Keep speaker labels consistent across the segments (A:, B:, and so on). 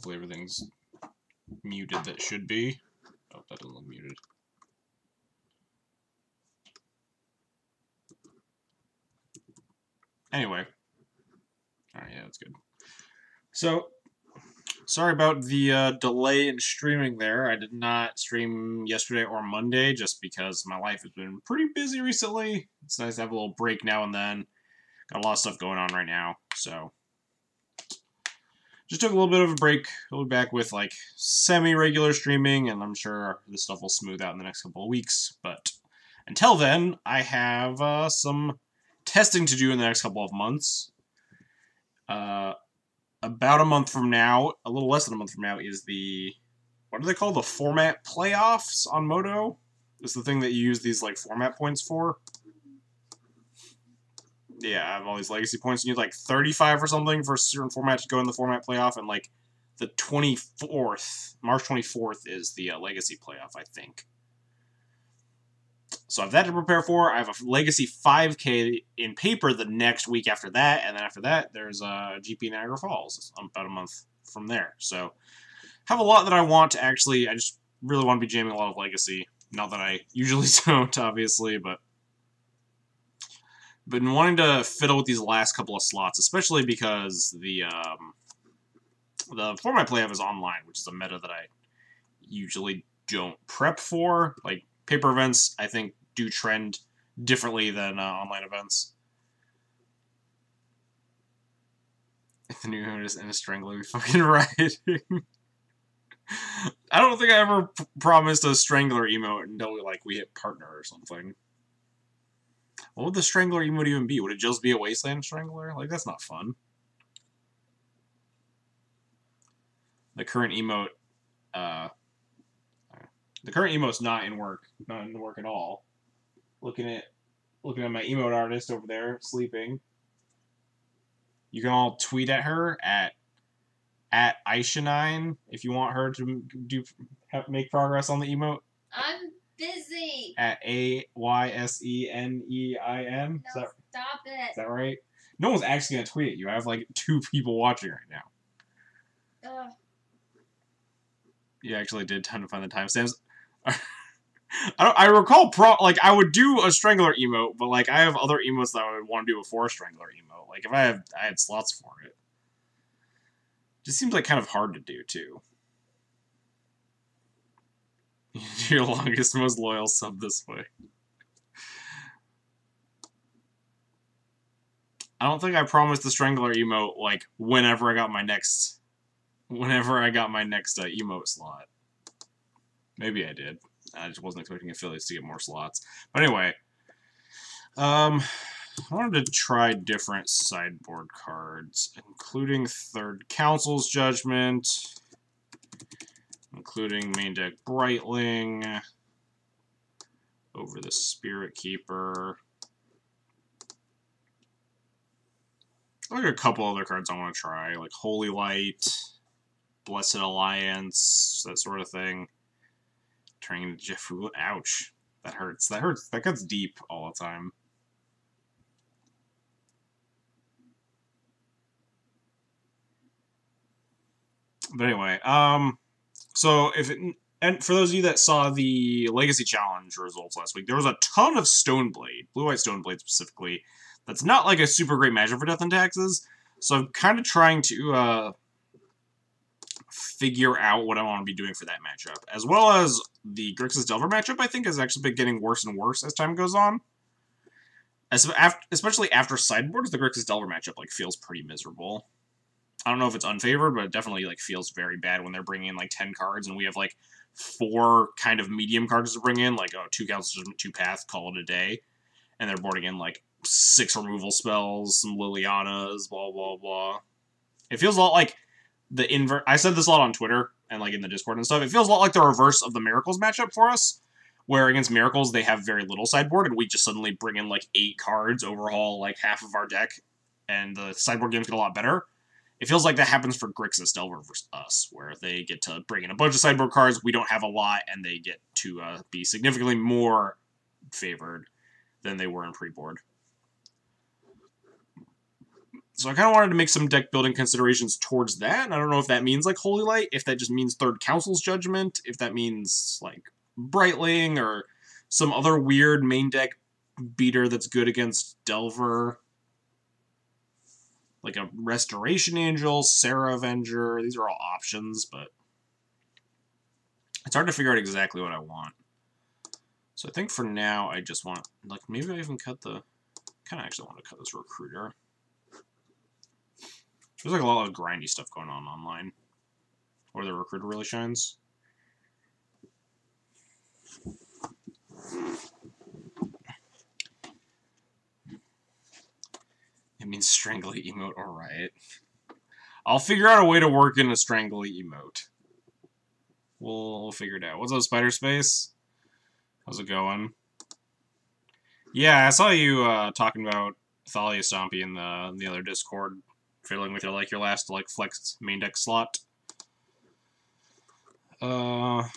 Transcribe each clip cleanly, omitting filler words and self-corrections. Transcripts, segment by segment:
A: Hopefully everything's muted that should be. Oh, that doesn't look muted. Anyway. Alright, yeah, that's good. So, sorry about the delay in streaming there. I did not stream yesterday or Monday just because my life has been pretty busy recently. It's nice to have a little break now and then. Got a lot of stuff going on right now, so just took a little bit of a break. We'll be back with like semi-regular streaming, and I'm sure this stuff will smooth out in the next couple of weeks. But until then, I have some testing to do in the next couple of months. About a month from now, a little less than a month from now, is the, what do they call the format playoffs on Moto? It's the thing that you use these like format points for. Yeah, I have all these legacy points. You need like 35 or something for a certain format to go in the format playoff, and like the 24th, March 24th is the legacy playoff, I think. So I have that to prepare for. I have a Legacy 5K in paper the next week after that, and then after that, there's GP Niagara Falls about a month from there. So have a lot that I want to actually. I just really want to be jamming a lot of Legacy. Not that I usually don't, obviously, but been wanting to fiddle with these last couple of slots, especially because the format playoff is online, which is a meta that I usually don't prep for. Like paper events, I think, do trend differently than online events. If the new notice and a strangler be fucking writing. I don't think I ever promised a strangler emote until we hit partner or something. What would the strangler emote even be? Would it just be a wasteland strangler? Like, that's not fun. The current emote, the current emote's not in work at all. Looking at my emote artist over there sleeping. You can all tweet at her at Aisha9 if you want her to make progress on the emote.
B: I'm busy.
A: At AYSENEIN.
B: No, stop it.
A: Is that right? No one's actually gonna tweet at you. I have like 2 people watching right now.
B: Ugh.
A: You actually did time to find the timestamps. I recall I would do a strangler emote, but like I have other emotes that I would want to do before a strangler emote. Like if I had slots for it. Just seems like kind of hard to do too. Your longest, most loyal sub this way. I don't think I promised the strangler emote like whenever I got my next emote slot. Maybe I did. I just wasn't expecting affiliates to get more slots. But anyway, I wanted to try different sideboard cards, including Third Council's Judgment, including main deck Brightling, over the Spirit Keeper. Like a couple other cards I want to try, like Holy Light, Blessed Alliance, that sort of thing. Turning into Jeffrey. Ouch. That hurts. That hurts. That cuts deep all the time. But anyway, so and for those of you that saw the Legacy Challenge results last week, there was a ton of Stoneblade, Blue-White Stoneblade specifically, that's not like a super great matchup for Death and Taxes, so I'm kind of trying to figure out what I want to be doing for that matchup, as well as the Grixis Delver matchup. I think has actually been getting worse and worse as time goes on. Especially after sideboards, the Grixis Delver matchup feels pretty miserable. I don't know if it's unfavored, but it definitely feels very bad when they're bringing in 10 cards, and we have 4 kind of medium cards to bring in, 2 Council Judgment, 2 Path, call it a day, and they're boarding in 6 removal spells, some Lilianas, blah blah blah. It feels a lot like the invert. I said this a lot on Twitter and in the Discord and stuff. It feels a lot like the reverse of the Miracles matchup for us, where against Miracles they have very little sideboard, and we just suddenly bring in 8 cards, overhaul half of our deck, and the sideboard games get a lot better. It feels like that happens for Grixis Delver versus us, where they get to bring in a bunch of sideboard cards, we don't have a lot, and they get to be significantly more favored than they were in pre-board. So I kind of wanted to make some deck building considerations towards that. I don't know if that means like Holy Light, if that just means Third Council's Judgment, if that means like Brightling or some other weird main deck beater that's good against Delver. Like a Restoration Angel, Sarah Avenger. These are all options, but it's hard to figure out exactly what I want. So I think for now, I just want, like, maybe I even cut the, kind of actually want to cut this Recruiter. There's like a lot of grindy stuff going on online, where the Recruiter really shines. It means Strangly emote or Riot. I'll figure out a way to work in a Strangly emote. We'll figure it out. What's up, Spider Space? How's it going? Yeah, I saw you talking about Thalia Stompy in the other Discord, fiddling with your last like flex main deck slot. Probably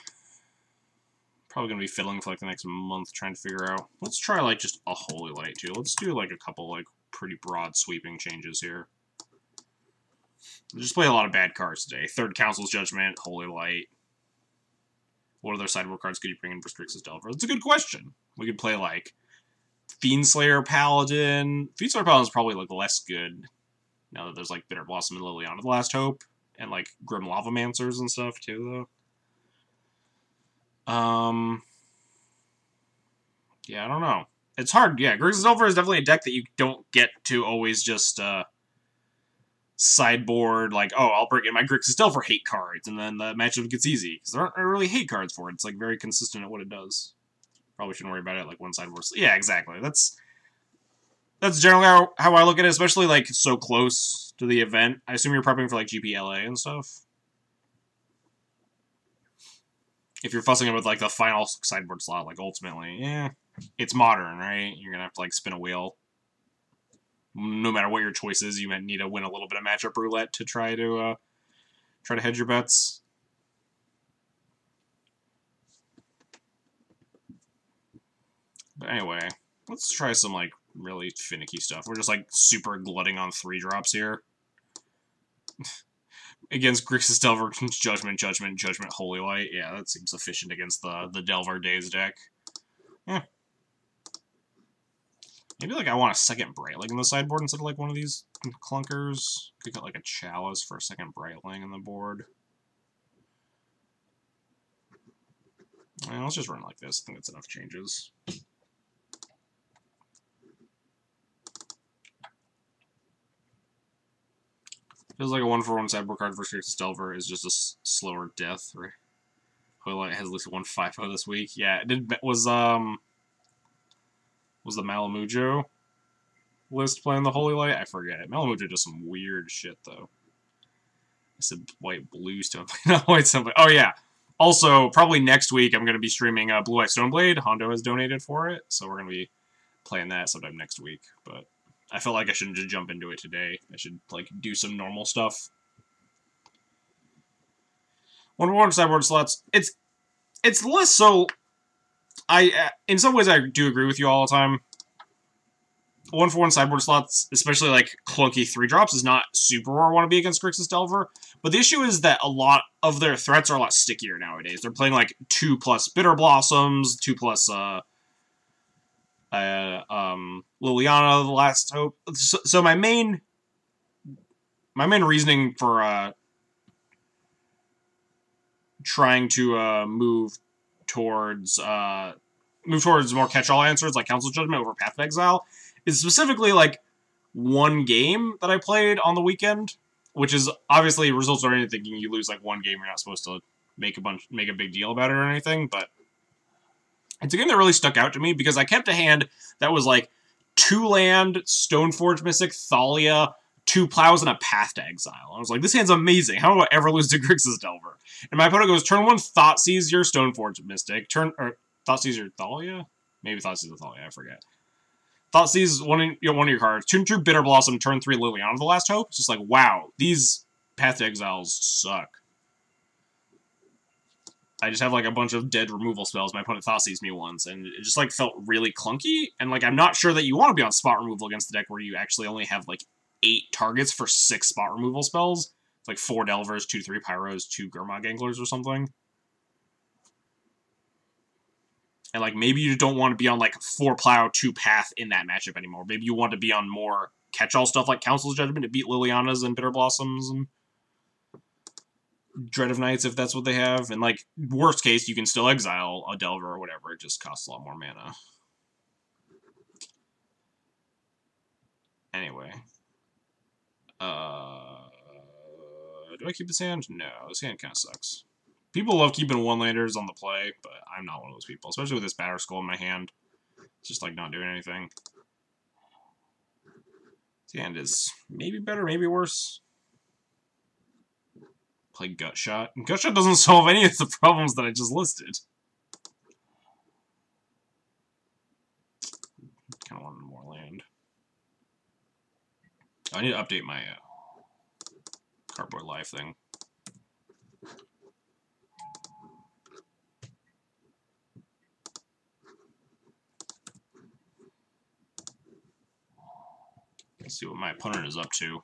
A: gonna be fiddling for like the next month, trying to figure out. Let's try like just a Holy Light too. Let's do like a couple like pretty broad sweeping changes here. Just play a lot of bad cards today. Third Council's Judgment, Holy Light. What other sideboard cards could you bring in for Strix's Delver? That's a good question. We could play like Fiendslayer Paladin. Fiendslayer Paladin is probably like less good now that there's like Bitter Blossom and Liliana the Last Hope, and like Grim Lavamancers and stuff too, though. Yeah, I don't know. It's hard. Yeah, Grixis Delver is definitely a deck that you don't get to always just sideboard, like, oh, I'll bring in my Grixis Delver hate cards, and then the matchup gets easy, because there aren't really hate cards for it. It's, like, very consistent at what it does. Probably shouldn't worry about it, like, one sideboard. Yeah, exactly. That's generally how I look at it, especially, like, so close to the event. I assume you're prepping for, like, GPLA and stuff. If you're fussing it with, like, the final sideboard slot, like, ultimately, yeah, it's Modern, right? You're gonna have to, like, spin a wheel. No matter what your choice is, you might need to win a little bit of matchup roulette to try to hedge your bets. But anyway, let's try some like really finicky stuff. We're just like super glutting on 3-drops here. Against Grixis Delver, Judgment, Judgment, Judgment, Holy Light. Yeah, that seems efficient against the Delver Days deck. Yeah. Maybe, like, I want a second Brightling in the sideboard instead of, like, one of these clunkers. Could get, like, a Chalice for a second Brightling in the board. And let's just run like this. I think that's enough changes. Feels like a 1/1 sideboard card for Grixis Delver is just a slower death. Right? Holy Light has at least 1 5-0 this week. Yeah, it was the Malamujo list playing the Holy Light? I forget. Malamujo does some weird shit, though. I said white blue Stoneblade, not white Stoneblade. Oh, yeah. Also, probably next week, I'm going to be streaming Blue-White Stoneblade. Hondo has donated for it, so we're going to be playing that sometime next week. But I felt like I shouldn't just jump into it today. I should, like, do some normal stuff. 1/1 sideboard slots. It's less so... in some ways, I do agree with you all the time. 1/1 sideboard slots, especially like clunky 3-drops, is not super where I want to be against Grixis Delver. But the issue is that a lot of their threats are a lot stickier nowadays. They're playing like 2+ Bitter Blossoms, 2+ Liliana, the Last Hope. So my main reasoning for trying to move towards more catch-all answers like Council Judgment over Path of Exile is specifically like one game that I played on the weekend, which is obviously results oriented, thinking you lose like one game, you're not supposed to make a big deal about it or anything, but it's a game that really stuck out to me because I kept a hand that was like 2-land, Stoneforge Mystic, Thalia, 2 Plows, and a Path to Exile. I was like, this hand's amazing. How do I ever lose to Grixis Delver? And my opponent goes, turn 1, Thoughtseize your Stoneforge Mystic. Thoughtseize your Thalia? Maybe Thoughtseize the Thalia, I forget. Thoughtseize one of your cards. Turn 2 Bitter Blossom, turn 3 Liliana the Last Hope. It's just like, wow, these Path to Exiles suck. I just have like a bunch of dead removal spells. My opponent Thoughtseize me once, and it just like felt really clunky. And like, I'm not sure that you want to be on spot removal against the deck where you actually only have like 8 targets for 6 spot removal spells. It's like 4 Delvers, 2-3 Pyros, 2 Gurmag Anglers or something. And like maybe you don't want to be on like 4 Plow, 2 Path in that matchup anymore. Maybe you want to be on more catch-all stuff like Council's Judgment to beat Liliana's and Bitter Blossoms and Dread of Nights if that's what they have. And like worst case, you can still exile a Delver or whatever. It just costs a lot more mana. Anyway. Do I keep this hand? No, this hand kind of sucks. People love keeping one-landers on the play, but I'm not one of those people. Especially with this Batter Skull in my hand. It's just like not doing anything. This hand is maybe better, maybe worse. Play Gut Shot. Gut Shot doesn't solve any of the problems that I just listed. Kind of wanted more land. I need to update my Cardboard Life thing. Let's see what my opponent is up to.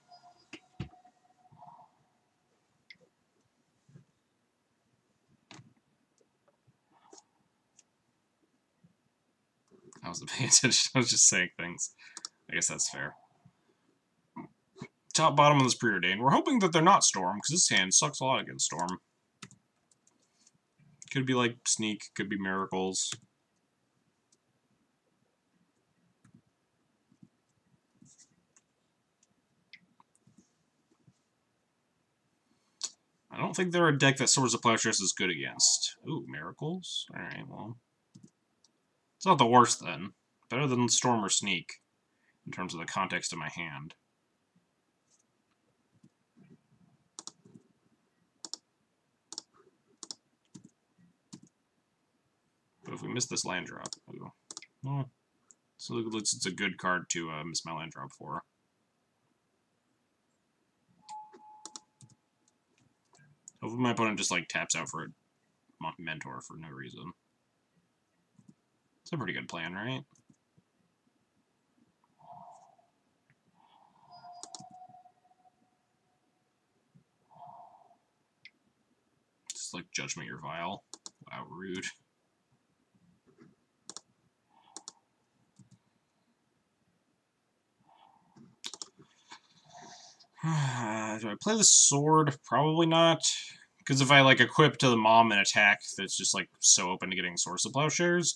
A: I wasn't paying attention. I was just saying things. I guess that's fair. Top, bottom of this preordained. We're hoping that they're not Storm, because this hand sucks a lot against Storm. Could be like Sneak, could be Miracles. I don't think they're a deck that Swords of Plowshares is good against. Ooh, Miracles? Alright, well. It's not the worst then. Better than Storm or Sneak, in terms of the context of my hand. But if we miss this land drop, ooh. Well, so it's a good card to miss my land drop for. Hopefully my opponent just like taps out for a Mentor for no reason. It's a pretty good plan, right? Just like Judgment Your Vile. Wow, rude. Do I play the sword? Probably not. Because if I like equip to the mom and attack, that's just like so open to getting Source of Plowshares.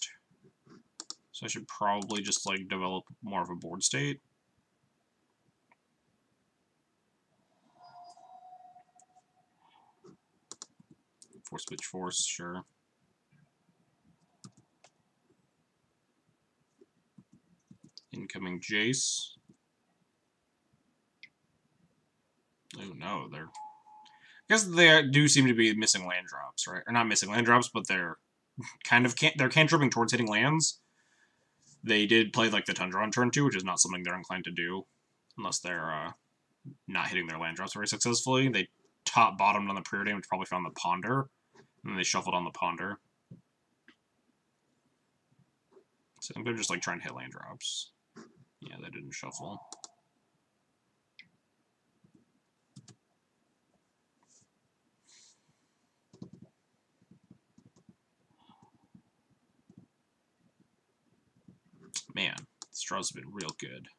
A: So I should probably just like develop more of a board state. Force Pitch Force, sure. Incoming Jace. Oh no, they're... I guess they do seem to be missing land drops, right? Or not missing land drops, but they're kind of they're cantripping towards hitting lands. They did play like the Tundra on turn 2, which is not something they're inclined to do, unless they're not hitting their land drops very successfully. They top-bottomed on the preordained, which probably found the Ponder, and then they shuffled on the Ponder. So I think they're just like trying to hit land drops. Yeah, they didn't shuffle. Man, this draw's been real good.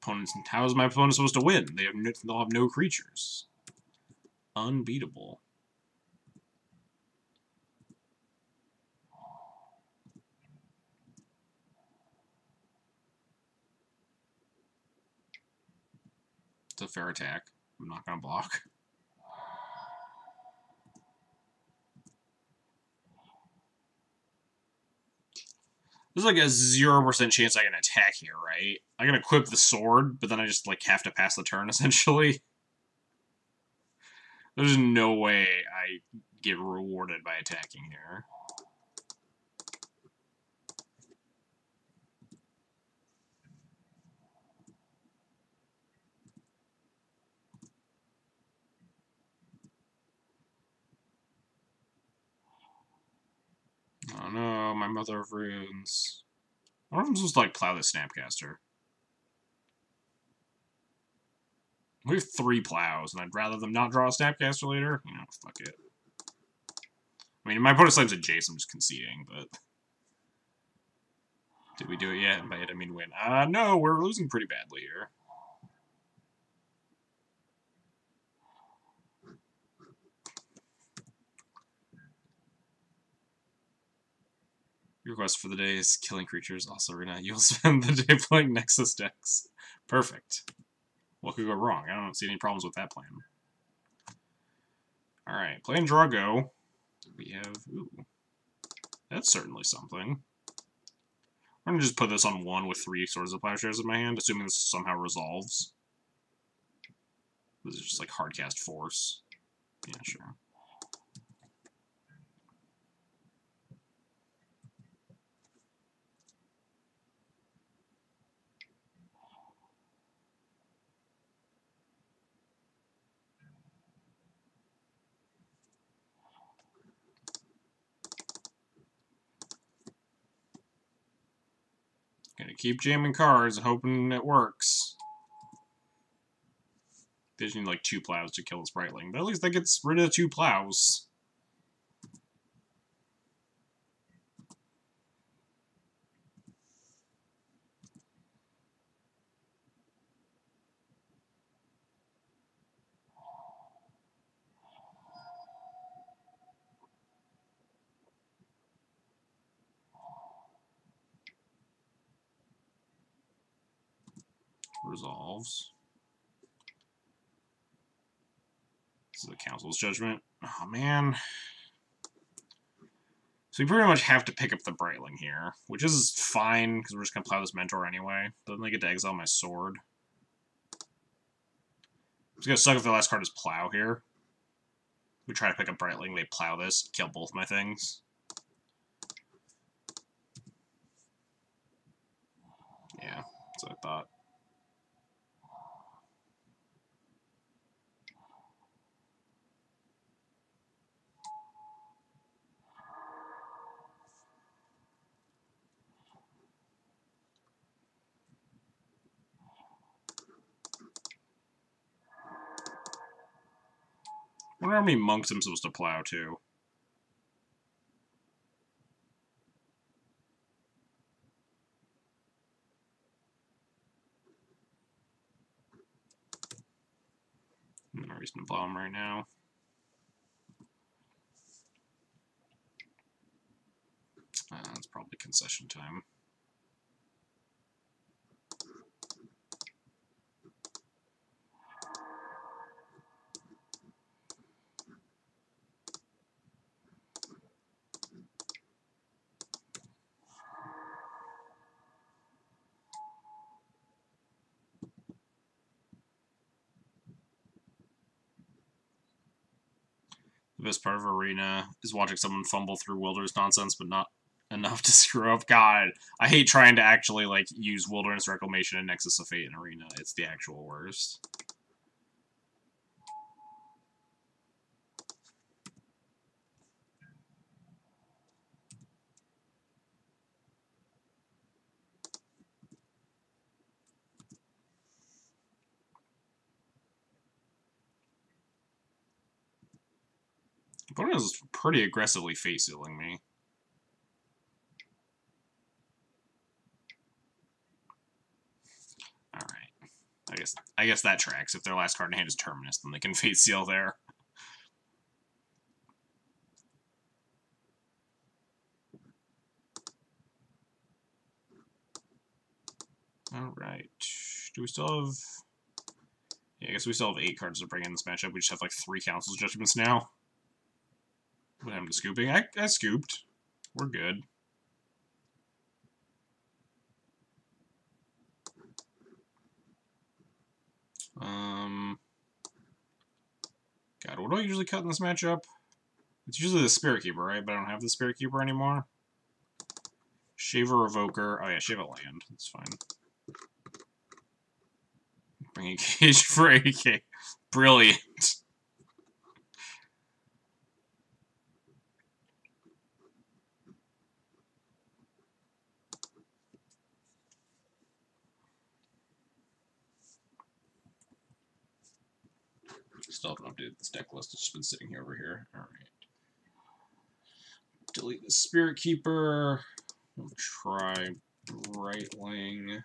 A: Opponents, how is my opponent supposed to win? They'll have no creatures. Unbeatable. It's a fair attack. I'm not going to block. There's like a 0% chance I can attack here, right? I can equip the sword, but then I just like have to pass the turn, essentially. There's no way I get rewarded by attacking here. Oh no, my Mother of Runes. I wonder if I'm supposed to like plow the Snapcaster. We have 3 plows, and I'd rather them not draw a Snapcaster later. You know, fuck it. I mean, my opponent's slame's a Jace, I'm just conceding, but... Did we do it yet? By it, I mean win. No, we're losing pretty badly here. Your request for the day is killing creatures. Also, Rena, you'll spend the day playing Nexus decks. Perfect. What could go wrong? I don't see any problems with that plan. Alright, playing Drago. We have... Ooh. That's certainly something. I'm gonna just put this on 1 with 3 Swords of Plowshares in my hand, assuming this somehow resolves. This is just like hardcast force. Yeah, sure. Gonna keep jamming cards, hoping it works. They just need like 2 plows to kill this Brightling, but at least that gets rid of 2 plows. Resolves. This is the Council's judgment. Oh, man. So we pretty much have to pick up the Brightling here, which is fine, because we're just going to plow this Mentor anyway. Doesn't I get to exile my sword? It's going to suck if the last card is Plow here. We try to pick up Brightling, they plow this, kill both my things. Yeah, that's what I thought. I wonder how many monks I'm supposed to plow, too. No reason to plow them right now. It's probably concession time. The best part of Arena is watching someone fumble through Wilderness nonsense, but not enough to screw up. God, I hate trying to actually, like, use Wilderness Reclamation and Nexus of Fate in Arena. It's the actual worst. Opponent is pretty aggressively face-sealing me. Alright. I guess that tracks. If their last card in hand is Terminus, then they can face-seal there. Alright. Do we still have... Yeah, I guess we still have 8 cards to bring in this matchup. We just have like 3 Council's Judgments now. What happened to scooping? I scooped. We're good. God, what do I usually cut in this matchup? It's usually the Spirit Keeper, right? But I don't have the Spirit Keeper anymore. Shaver Evoker. Oh yeah, shave a land. That's fine. Bring a cage for AK. Brilliant. Still haven't updated this deck list. It's just been sitting here over here. All right. Delete the Spirit Keeper. We'll try Brightling.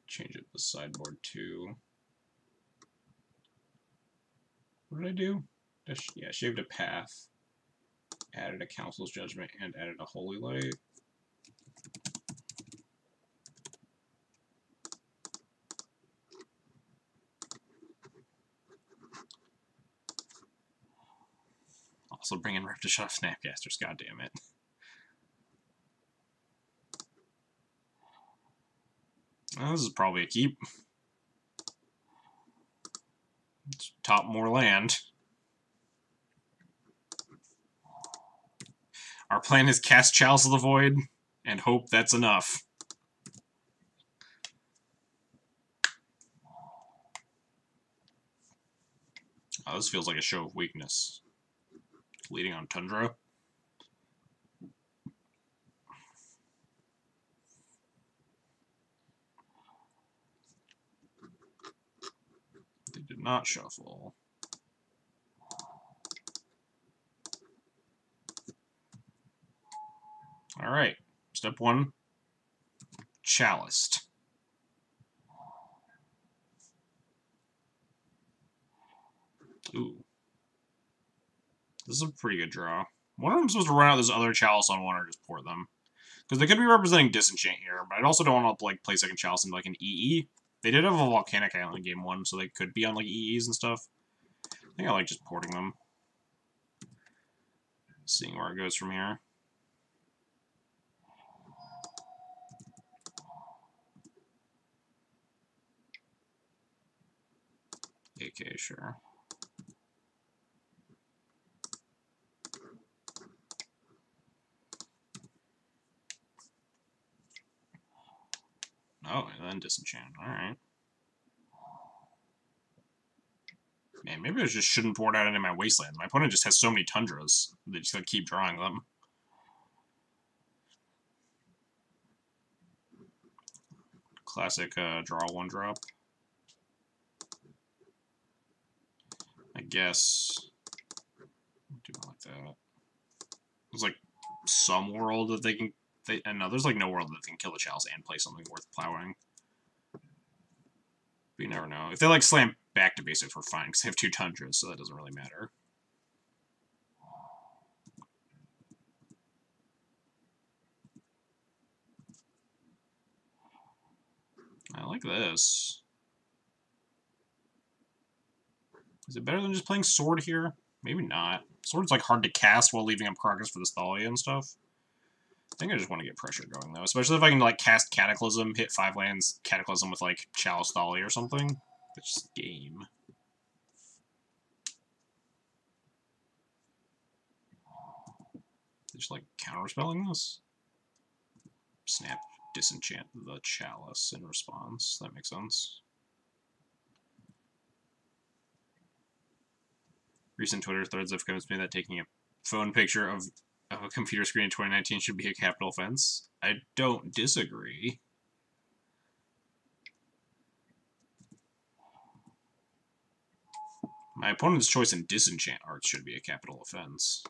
A: Change it to sideboard too. What did I do? Yeah, shaved a path. Added a Council's Judgment and added a Holy Light. Also bring in Reptishot Snapcasters, goddammit. Well, this is probably a keep. Let's top more land. Our plan is cast Chalice of the Void and hope that's enough. Oh, this feels like a show of weakness. Leading on Tundra. They did not shuffle. Alright. Step 1. Chaliced. Ooh. This is a pretty good draw. What if I'm supposed to run out this other Chalice on one or just port them? Because they could be representing Disenchant here, but I also don't want to like play second Chalice into like an EE. They did have a Volcanic Island in game 1, so they could be on like EEs and stuff. I think I like just porting them. Seeing where it goes from here. AK, sure. Oh, and then Disenchant. Alright. Man, maybe I just shouldn't port out any of my Wastelands. My opponent just has so many Tundras. They just gotta keep drawing them. Classic draw 1-drop. I guess. Do not like that. There's like some world that they can. And no, there's like no world that they can kill the Chalice and play something worth plowing. But you never know. If they like slam back to basics, we're fine because they have 2 Tundras, so that doesn't really matter. I like this. Is it better than just playing Sword here? Maybe not. Sword's like hard to cast while leaving up Carcass for this Thalia and stuff. I think I just want to get pressure going, though. Especially if I can, like, cast Cataclysm, hit 5 lands, Cataclysm with, like, Chalice Thalia or something. It's just game. Just, like, counterspelling this? Snap, disenchant the Chalice in response. That makes sense. Recent Twitter threads have convinced me that taking a phone picture of a computer screen in 2019 should be a capital offense. I don't disagree. My opponent's choice in disenchant art should be a capital offense.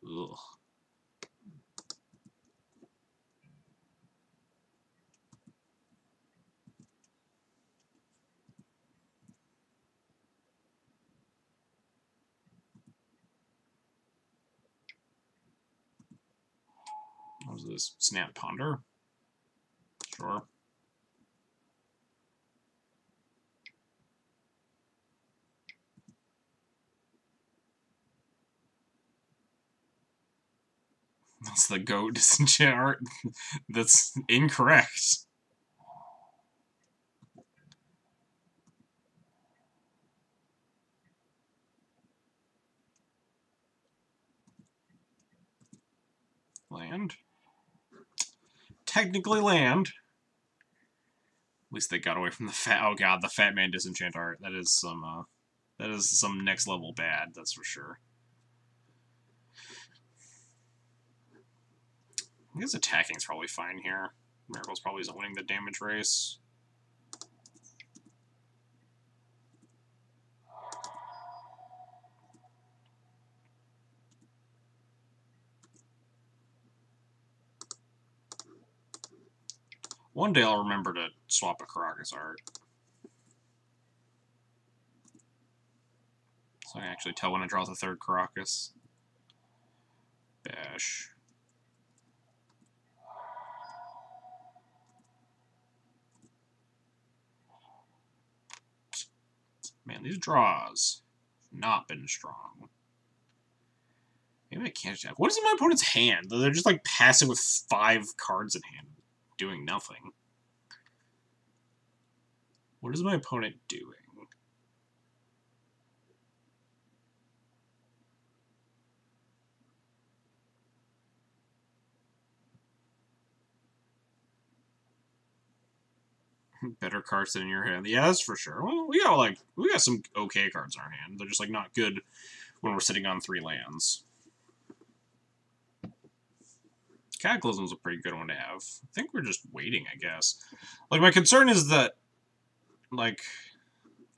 A: Ugh. What was this? Snap Ponder? Sure. That's the goat disenchant art. That's incorrect. Land. Technically land. At least they got away from the fat. Oh god, the Fat Man disenchant art. That is some next level bad. That's for sure. I guess attacking's probably fine here. Miracle's probably isn't winning the damage race. One day I'll remember to swap a Caracas art. So I can actually tell when I draw the third Caracas. Bash. Man, these draws have not been strong. Maybe I can't attack. What is in my opponent's hand? They're just like passing with 5 cards in hand, doing nothing. What is my opponent doing? Better cards than in your hand. Yeah, that's for sure. Well, we got some okay cards in our hand. They're just like not good when we're sitting on 3 lands. Cataclysm's a pretty good one to have. I think we're just waiting, I guess. Like, my concern is that, like,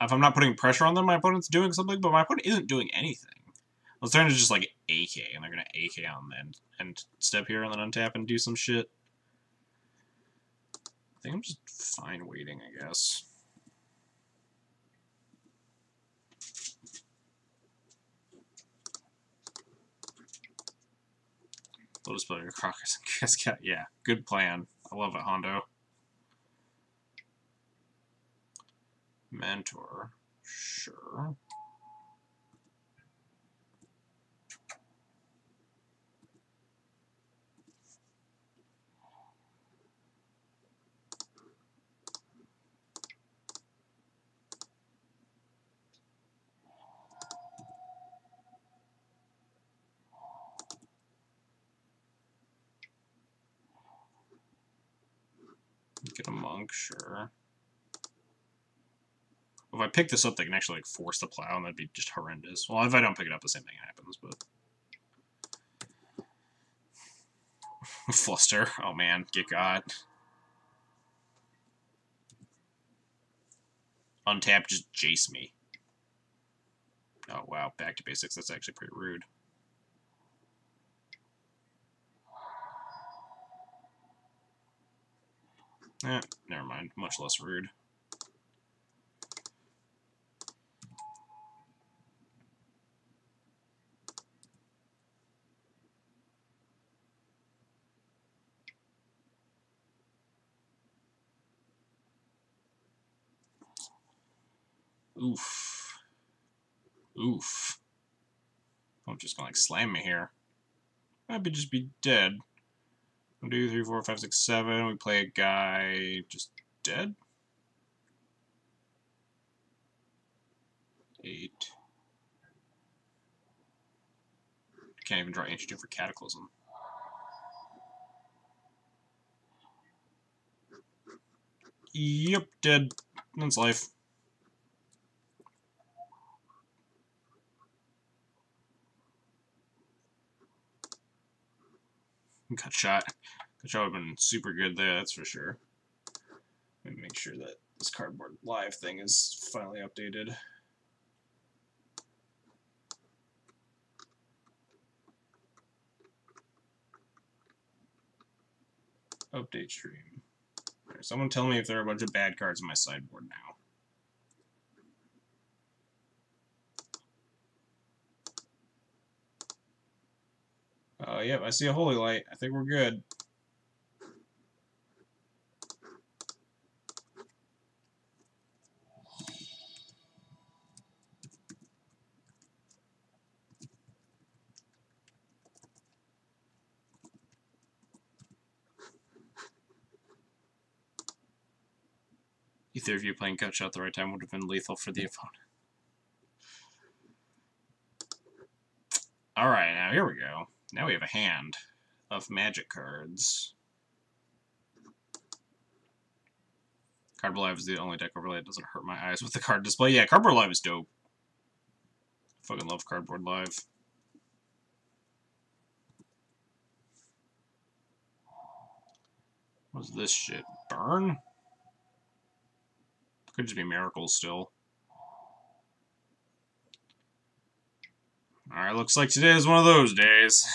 A: if I'm not putting pressure on them, my opponent's doing something, but my opponent isn't doing anything. I was trying to just, like, AK, and they're gonna AK on the end step here and then untap and do some shit. I think I'm just fine waiting, I guess. Lotus Player, Crocus, and Cascat. Yeah, good plan. I love it, Hondo. Mentor. Sure. Get a monk, sure. If I pick this up, they can actually like force the plow, and that'd be just horrendous. Well, if I don't pick it up, the same thing happens, but... Fluster. Oh man, get got. Untap, just jace me. Oh wow, back to basics. That's actually pretty rude. Never mind. Much less rude. Oof. Oof. I'm just gonna like slam me here. I'd just be dead. 1, 2, 3, 4, 5, 6, 7. We play a guy just dead. 8. Can't even draw Ancient for Cataclysm. Yep, dead. That's life. Cut shot. Cut shot would have been super good there, that's for sure. Let me make sure that this cardboard live thing is finally updated. Update stream. Right, someone tell me if there are a bunch of bad cards in my sideboard now. Yep, I see a Holy Light. I think we're good. Either of you playing Cut Shot at the right time would have been lethal for the opponent. Alright, now here we go. Now we have a hand of magic cards. Cardboard Live is the only deck overlay that doesn't hurt my eyes with the card display. Yeah, Cardboard Live is dope. Fucking love Cardboard Live. What's this shit? Burn? Could just be Miracles still. Alright, looks like today is one of those days.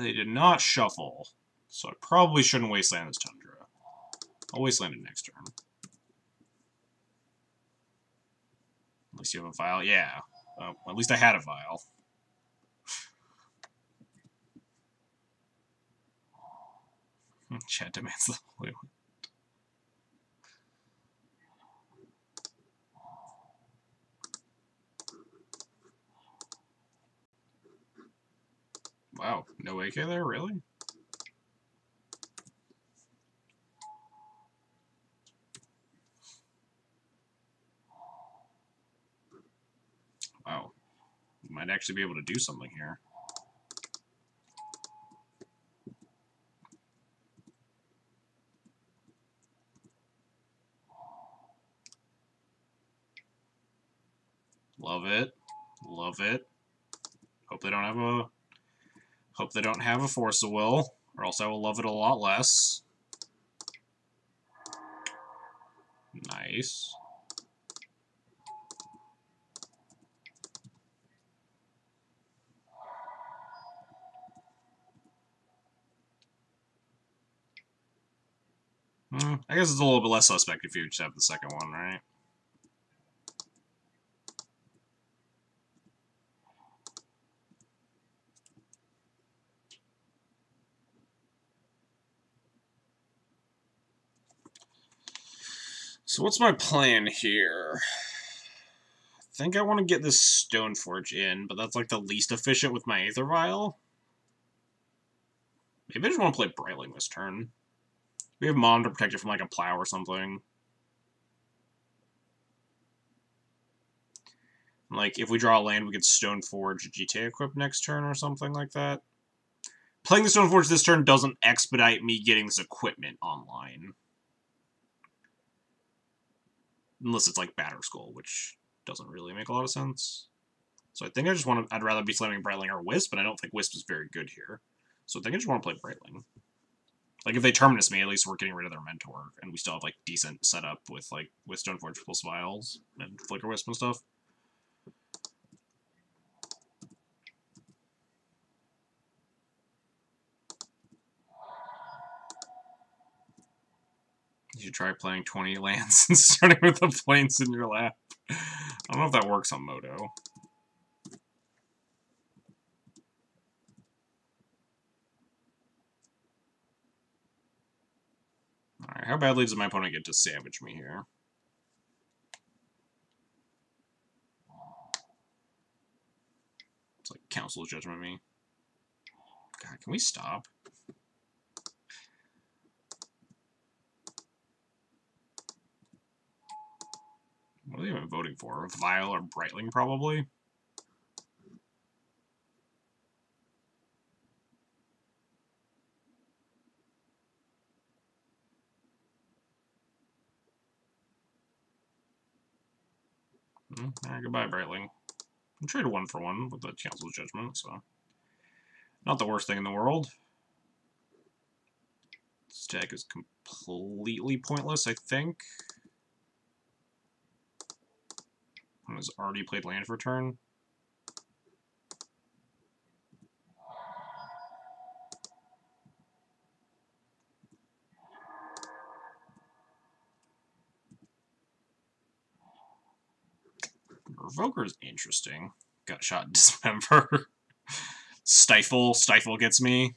A: They did not shuffle, so I probably shouldn't wasteland this Tundra. I'll wasteland it next turn. At least you have a vial. Yeah. At least I had a vial. Chat demands the blue. Wow, no AK there, really? Wow. Might actually be able to do something here. Love it. Love it. Hope they don't have a Force of Will, or else I will love it a lot less. Nice. I guess it's a little bit less suspect if you just have the second one, right? So what's my plan here? I think I want to get this Stoneforge in, but that's like the least efficient with my Aether Vial. Maybe I just want to play Brightling this turn. We have Mon to protect it from like a plow or something. Like, if we draw a land, we could Stoneforge GTA equip next turn or something like that. Playing the Stoneforge this turn doesn't expedite me getting this equipment online. Unless it's like Batterskull, which doesn't really make a lot of sense. So I think I just want to... I'd rather be slamming Brightling or Wisp, but I don't think Wisp is very good here. So I think I just want to play Brightling. Like, if they Terminus me, at least we're getting rid of their Mentor, and we still have, like, decent setup with Stoneforge plus Vials and Flicker Wisp and stuff. You should try playing 20 lands and starting with the planes in your lap. I don't know if that works on Moto. Alright, how badly does my opponent get to savage me here? It's like Council's Judgment me. God, can we stop? What are they even voting for? Vial or Brightling, probably? Alright, goodbye, Brightling. I traded 1 for 1 with the Council's Judgment, so... Not the worst thing in the world. This deck is completely pointless, I think. Has already played land for turn. Revoker's interesting. Got shot in Dismember. Stifle gets me.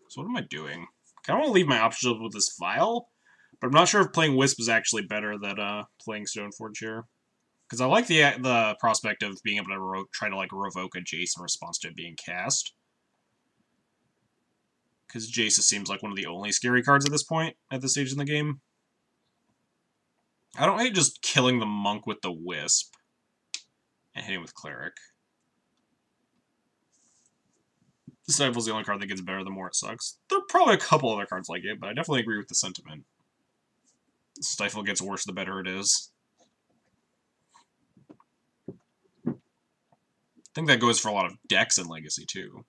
A: So what am I doing? I kind of want to leave my options open with this Vial, but I'm not sure if playing Wisp is actually better than playing Stoneforge here. Because I like the prospect of being able to try to like revoke a Jace in response to it being cast. Because Jace seems like one of the only scary cards at this point, at this stage in the game. I don't hate just killing the Monk with the Wisp and hitting with Cleric. Stifle's the only card that gets better the more it sucks. There are probably a couple other cards like it, but I definitely agree with the sentiment. Stifle gets worse the better it is. I think that goes for a lot of decks in Legacy, too.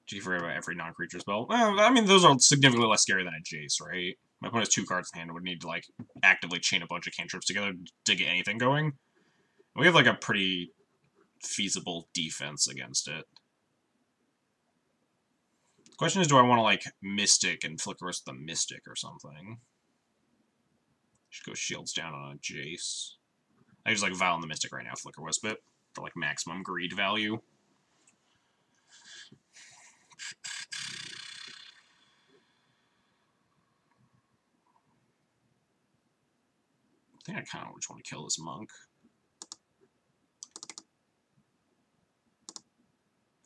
A: Do you forget about every non-creature spell? Well, I mean, those are significantly less scary than a Jace, right? My opponent has 2 cards in hand and would need to, like, actively chain a bunch of cantrips together to get anything going. We have, like, a pretty feasible defense against it. The question is, do I want to, like, Mystic and Flicker Wisp the Mystic or something? Should go Shields down on a Jace. I just, like, Vial on the Mystic right now, Flicker Wisp it, for, like, maximum greed value. I think I kind of just want to kill this monk.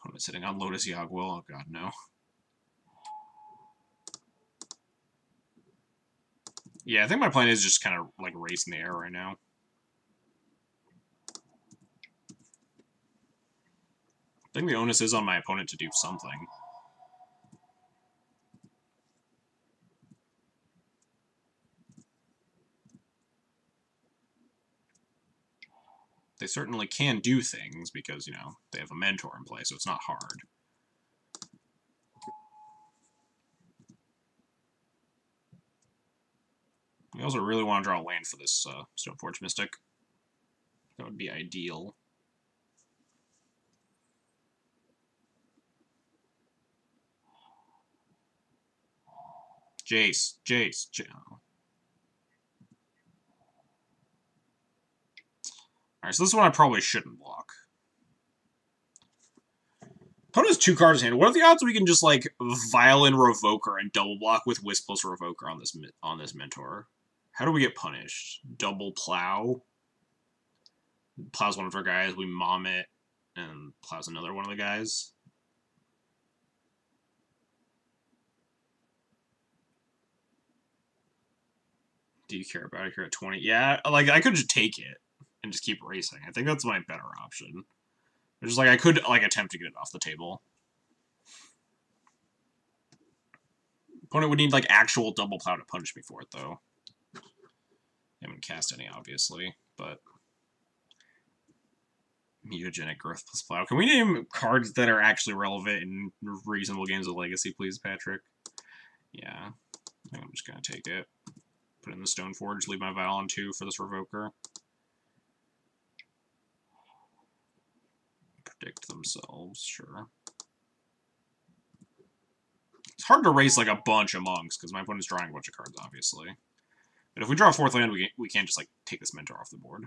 A: I'm sitting on Lotus Yagwil. Oh god, no. Yeah, I think my plan is just kind of, like, racing the air right now. I think the onus is on my opponent to do something. They certainly can do things because, you know, they have a mentor in play, so it's not hard. We also really want to draw a land for this Stoneforge Mystic. That would be ideal. Jace. Alright, so this one I probably shouldn't block. Opponent has 2 cards in hand. What are the odds we can just, like, Violin Revoker and double block with Wispless Revoker on this mentor? How do we get punished? Double Plow? Plow's one of our guys, we mom it, and Plow's another one of the guys. Do you care about it here at 20? Yeah, like, I could just take it and just keep racing. I think that's my better option. Just, like, I could, like, attempt to get it off the table. Opponent would need, like, actual double Plow to punish me for it, though. I haven't cast any, obviously, but... Mutagenic Growth plus Plow. Can we name cards that are actually relevant in reasonable games of Legacy, please, Patrick? Yeah. I think I'm just gonna take it. Put it in the Stoneforge, leave my Vial on 2 for this Revoker. Predict themselves, sure. It's hard to race, like, a bunch of monks, because my opponent's drawing a bunch of cards, obviously. But if we draw a 4th land, we can't just, like, take this Mentor off the board.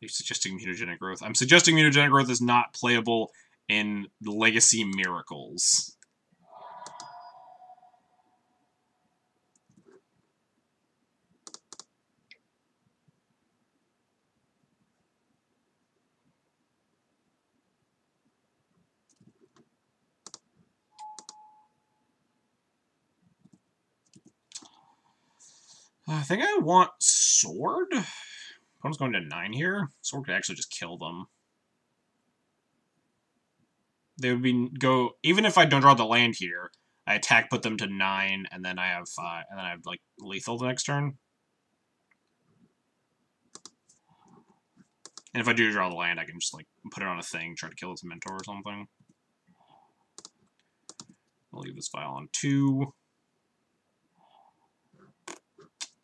A: You're suggesting Mutagenic Growth. I'm suggesting Mutagenic Growth is not playable in Legacy Miracles. I think I want Sword. Opponent's going to 9 here. Sword could actually just kill them. They would even if I don't draw the land here, I attack, put them to 9, and then I have 5, and then I have, like, lethal the next turn. And if I do draw the land, I can just, like, put it on a thing, try to kill its mentor or something. I'll leave this Vial on 2.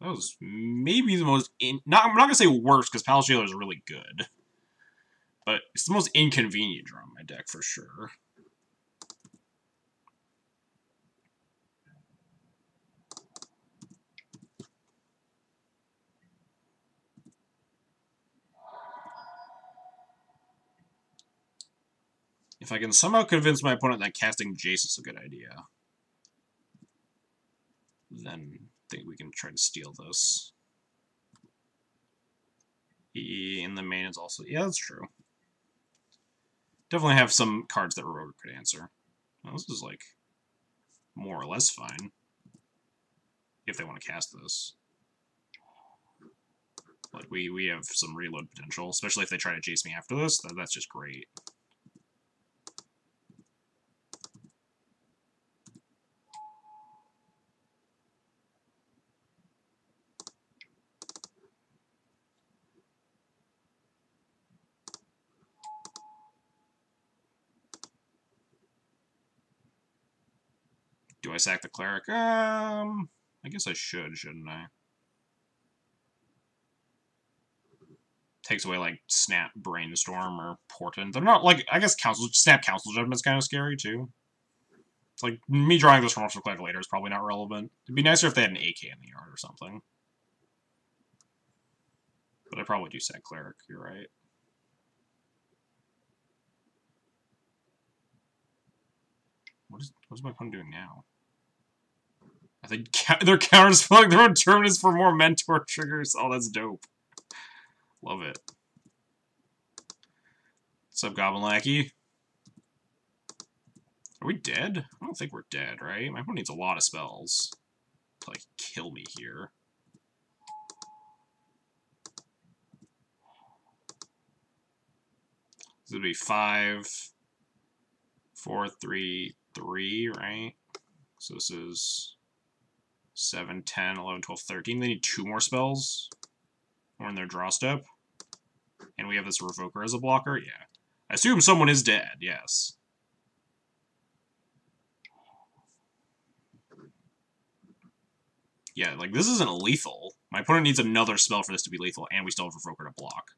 A: That was maybe the most I'm not gonna say worst, because Palace Jailer is really good. But it's the most inconvenient draw in my deck, for sure. If I can somehow convince my opponent that casting Jace is a good idea, then I think we can try to steal this. And the main is also... Yeah, that's true. Definitely have some cards that Revoker could answer. Well, this is, like, more or less fine. If they want to cast this. Like, we have some reload potential, especially if they try to chase me after this. That's just great. Do I sack the cleric? I guess I should, shouldn't I? Takes away, like, Snap Brainstorm or Portent. They're not, like, I guess Snap Council Judgment's kind of scary, too. It's like, me drawing this from Monster Collector later is probably not relevant. It'd be nicer if they had an AK in the yard or something. But I probably do sack Cleric, you're right. What is my opponent doing now? I think they're counterspelling their own Terminus for more Mentor triggers. Oh, that's dope. Love it. What's up, Goblin Lackey? Are we dead? I don't think we're dead, right? My opponent needs a lot of spells to, like, kill me here. This would be 5, 4, 3, 3, right? So this is 7, 10, 11, 12, 13. They need 2 more spells. We're in their draw step. And we have this Revoker as a blocker? Yeah. I assume someone is dead, yes. Yeah, like, this isn't lethal. My opponent needs another spell for this to be lethal, and we still have Revoker to block.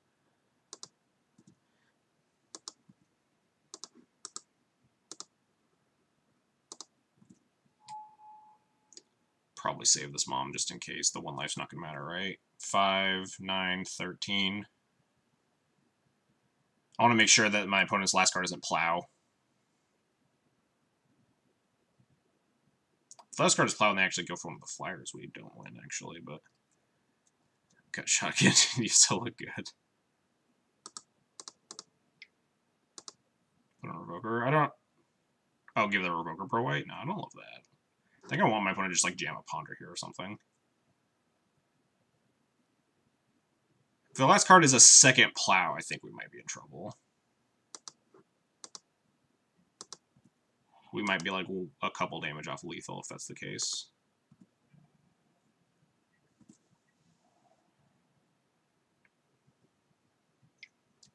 A: Probably save this mom just in case. The 1 life's not going to matter, right? 5, 9, 13. I want to make sure that my opponent's last card isn't Plow. If the last card is Plow and they actually go for one of the flyers, we don't win, actually, but... Got Shotgun, you still look good. Put on Revoker. I don't... Oh, give the Revoker Pro White? No, I don't love that. I think I want my opponent to just, like, jam a Ponder here or something. If the last card is a second Plow, I think we might be in trouble. We might be, like, a couple damage off lethal if that's the case.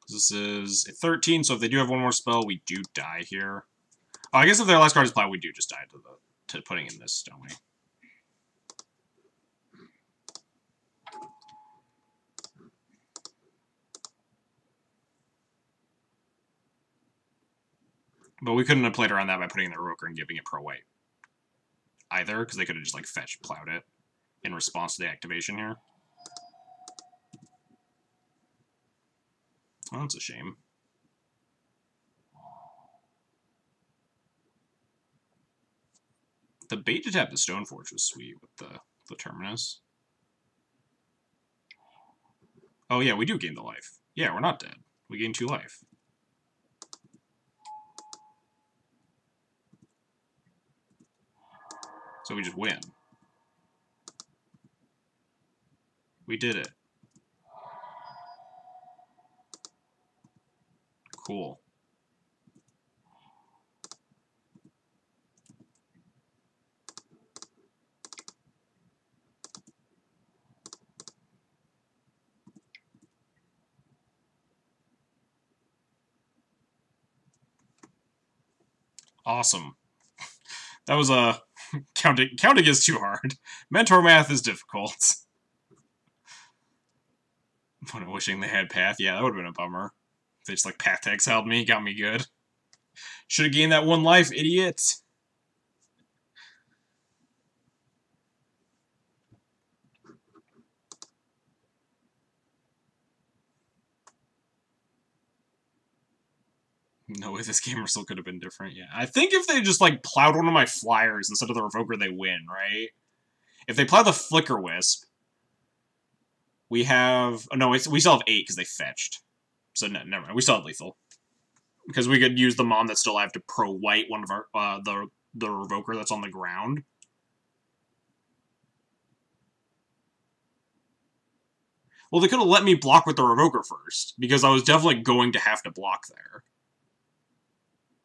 A: This is a 13, so if they do have one more spell, we do die here. Oh, I guess if their last card is Plow, we do just die to putting in this, don't we? But we couldn't have played around that by putting in the Revoker and giving it Pro White either, because they could have just, like, fetched Plowed it in response to the activation here. Oh, that's a shame. The bait to tap the Stoneforge was sweet with the Terminus. Oh yeah, we do gain the life. Yeah, we're not dead. We gain 2 life. So we just win. We did it. Cool. Awesome. That was a... counting is too hard. Mentor math is difficult. I'm wishing they had Path. Yeah, that would have been a bummer. They just, like, Path exiled me, got me good. Should have gained that 1 life, idiot! No way this game still could have been different, yeah. I think if they just, like, plowed one of my flyers instead of the Revoker, they win, right? If they plow the Flicker Wisp, we have... Oh, no, we still have 8 because they fetched. So, no, never mind. We still have lethal. Because we could use the Mom that's still alive to pro-white one of our... the Revoker that's on the ground. Well, they could have let me block with the Revoker first, because I was definitely going to have to block there.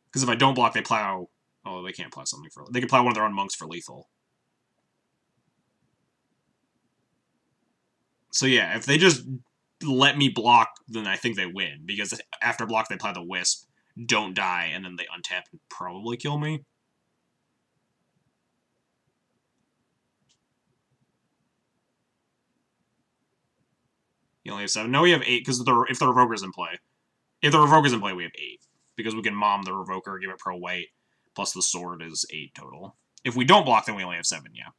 A: Because if I don't block, they plow... Oh, they can't plow something for... They can plow one of their own monks for lethal. So yeah, if they just let me block, then I think they win. Because after block, they plow the Wisp, don't die, and then they untap and probably kill me. We only have 7. No, we have 8, because if the Revoker's in play. If the Revoker's in play, we have 8. Because we can mom the Revoker, give it pro white, plus the sword is 8 total. If we don't block, then we only have 7, yeah.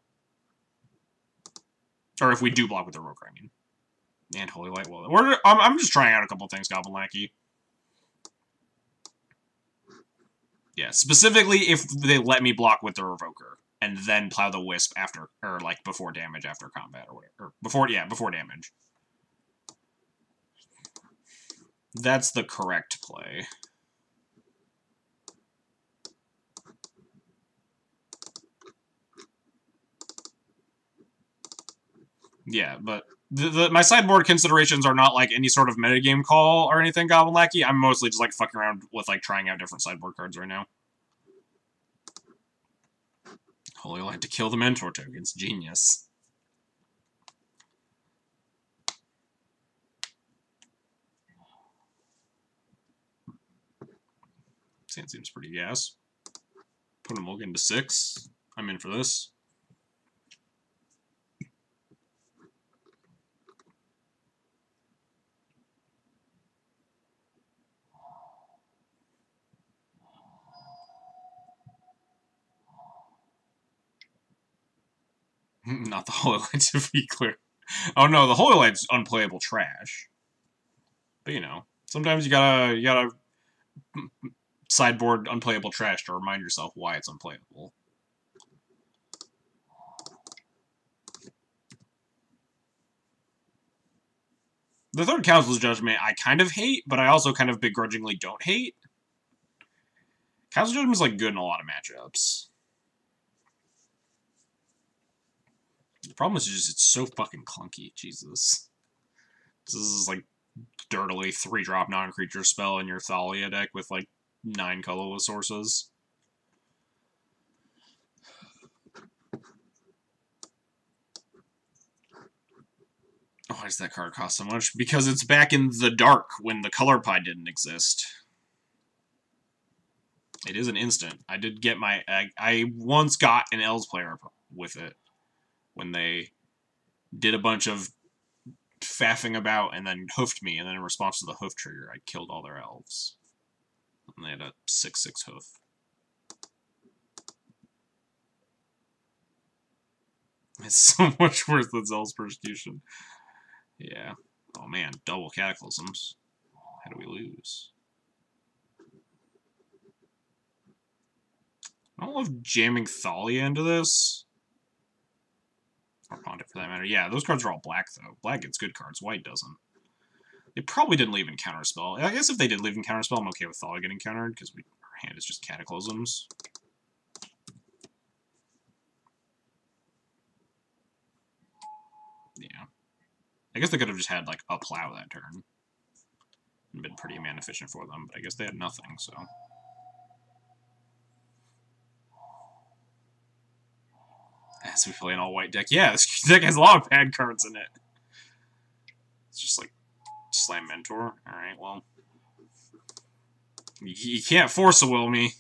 A: Or if we do block with the Revoker, I mean. And Holy Light. Well, I'm just trying out a couple things, Goblin Lackey. Yeah, specifically if they let me block with the Revoker. And then plow the Wisp after, or like before damage after combat or whatever. Or before damage. That's the correct play. Yeah, but my sideboard considerations are not like any sort of metagame call or anything, Goblin Lackey. I'm mostly just like fucking around with like trying out different sideboard cards right now. Holy Light to kill the Mentor tokens. Genius. Sand seems pretty gas. Put a mulligan to 6. I'm in for this. Not the Holy Light, to be clear. Oh no, the Holy Light's unplayable trash. But you know, sometimes you gotta sideboard unplayable trash to remind yourself why it's unplayable. The third Council's Judgment I kind of hate, but I also kind of begrudgingly don't hate. Council's Judgment is like good in a lot of matchups. The problem is just it's so fucking clunky, Jesus. This is like dirtily 3-drop non-creature spell in your Thalia deck with like 9 colorless sources. Why does that card cost so much? Because it's back in the dark when the color pie didn't exist. It is an instant. I did get my... I once got an Elves player with it when they did a bunch of faffing about and then hoofed me, and then in response to the hoof trigger, I killed all their Elves. And they had a 6/6 hoof. It's so much worse than Zell's Persecution. Yeah. Oh man, double Cataclysms. How do we lose? I don't love jamming Thalia into this. Or Pontiff for that matter. Yeah, those cards are all black though. Black gets good cards, white doesn't. They probably didn't leave in Counterspell. I guess if they did leave in Counterspell, I'm okay with Thalia getting countered, because our hand is just Cataclysms. Yeah. I guess they could have just had, like, a plow that turn. And been pretty mana efficient for them, but I guess they had nothing, so... As we play an all-white deck. Yeah, this deck has a lot of bad cards in it. It's just, like, Slam Mentor. Alright, well... You can't force-a-will me.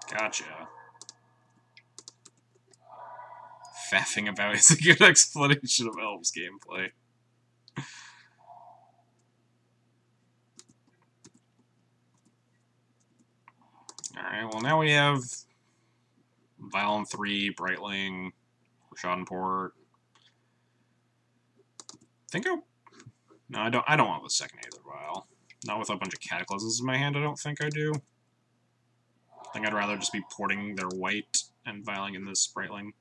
A: Gotcha. Faffing about is a good explanation of Elves gameplay. Alright, well now we have Violent 3, Brightling, Schadenport. No, I don't want the second Aether Vial. Not with a bunch of Cataclysms in my hand, I don't think I do. I think I'd rather just be porting their white and vialing in this Brightling.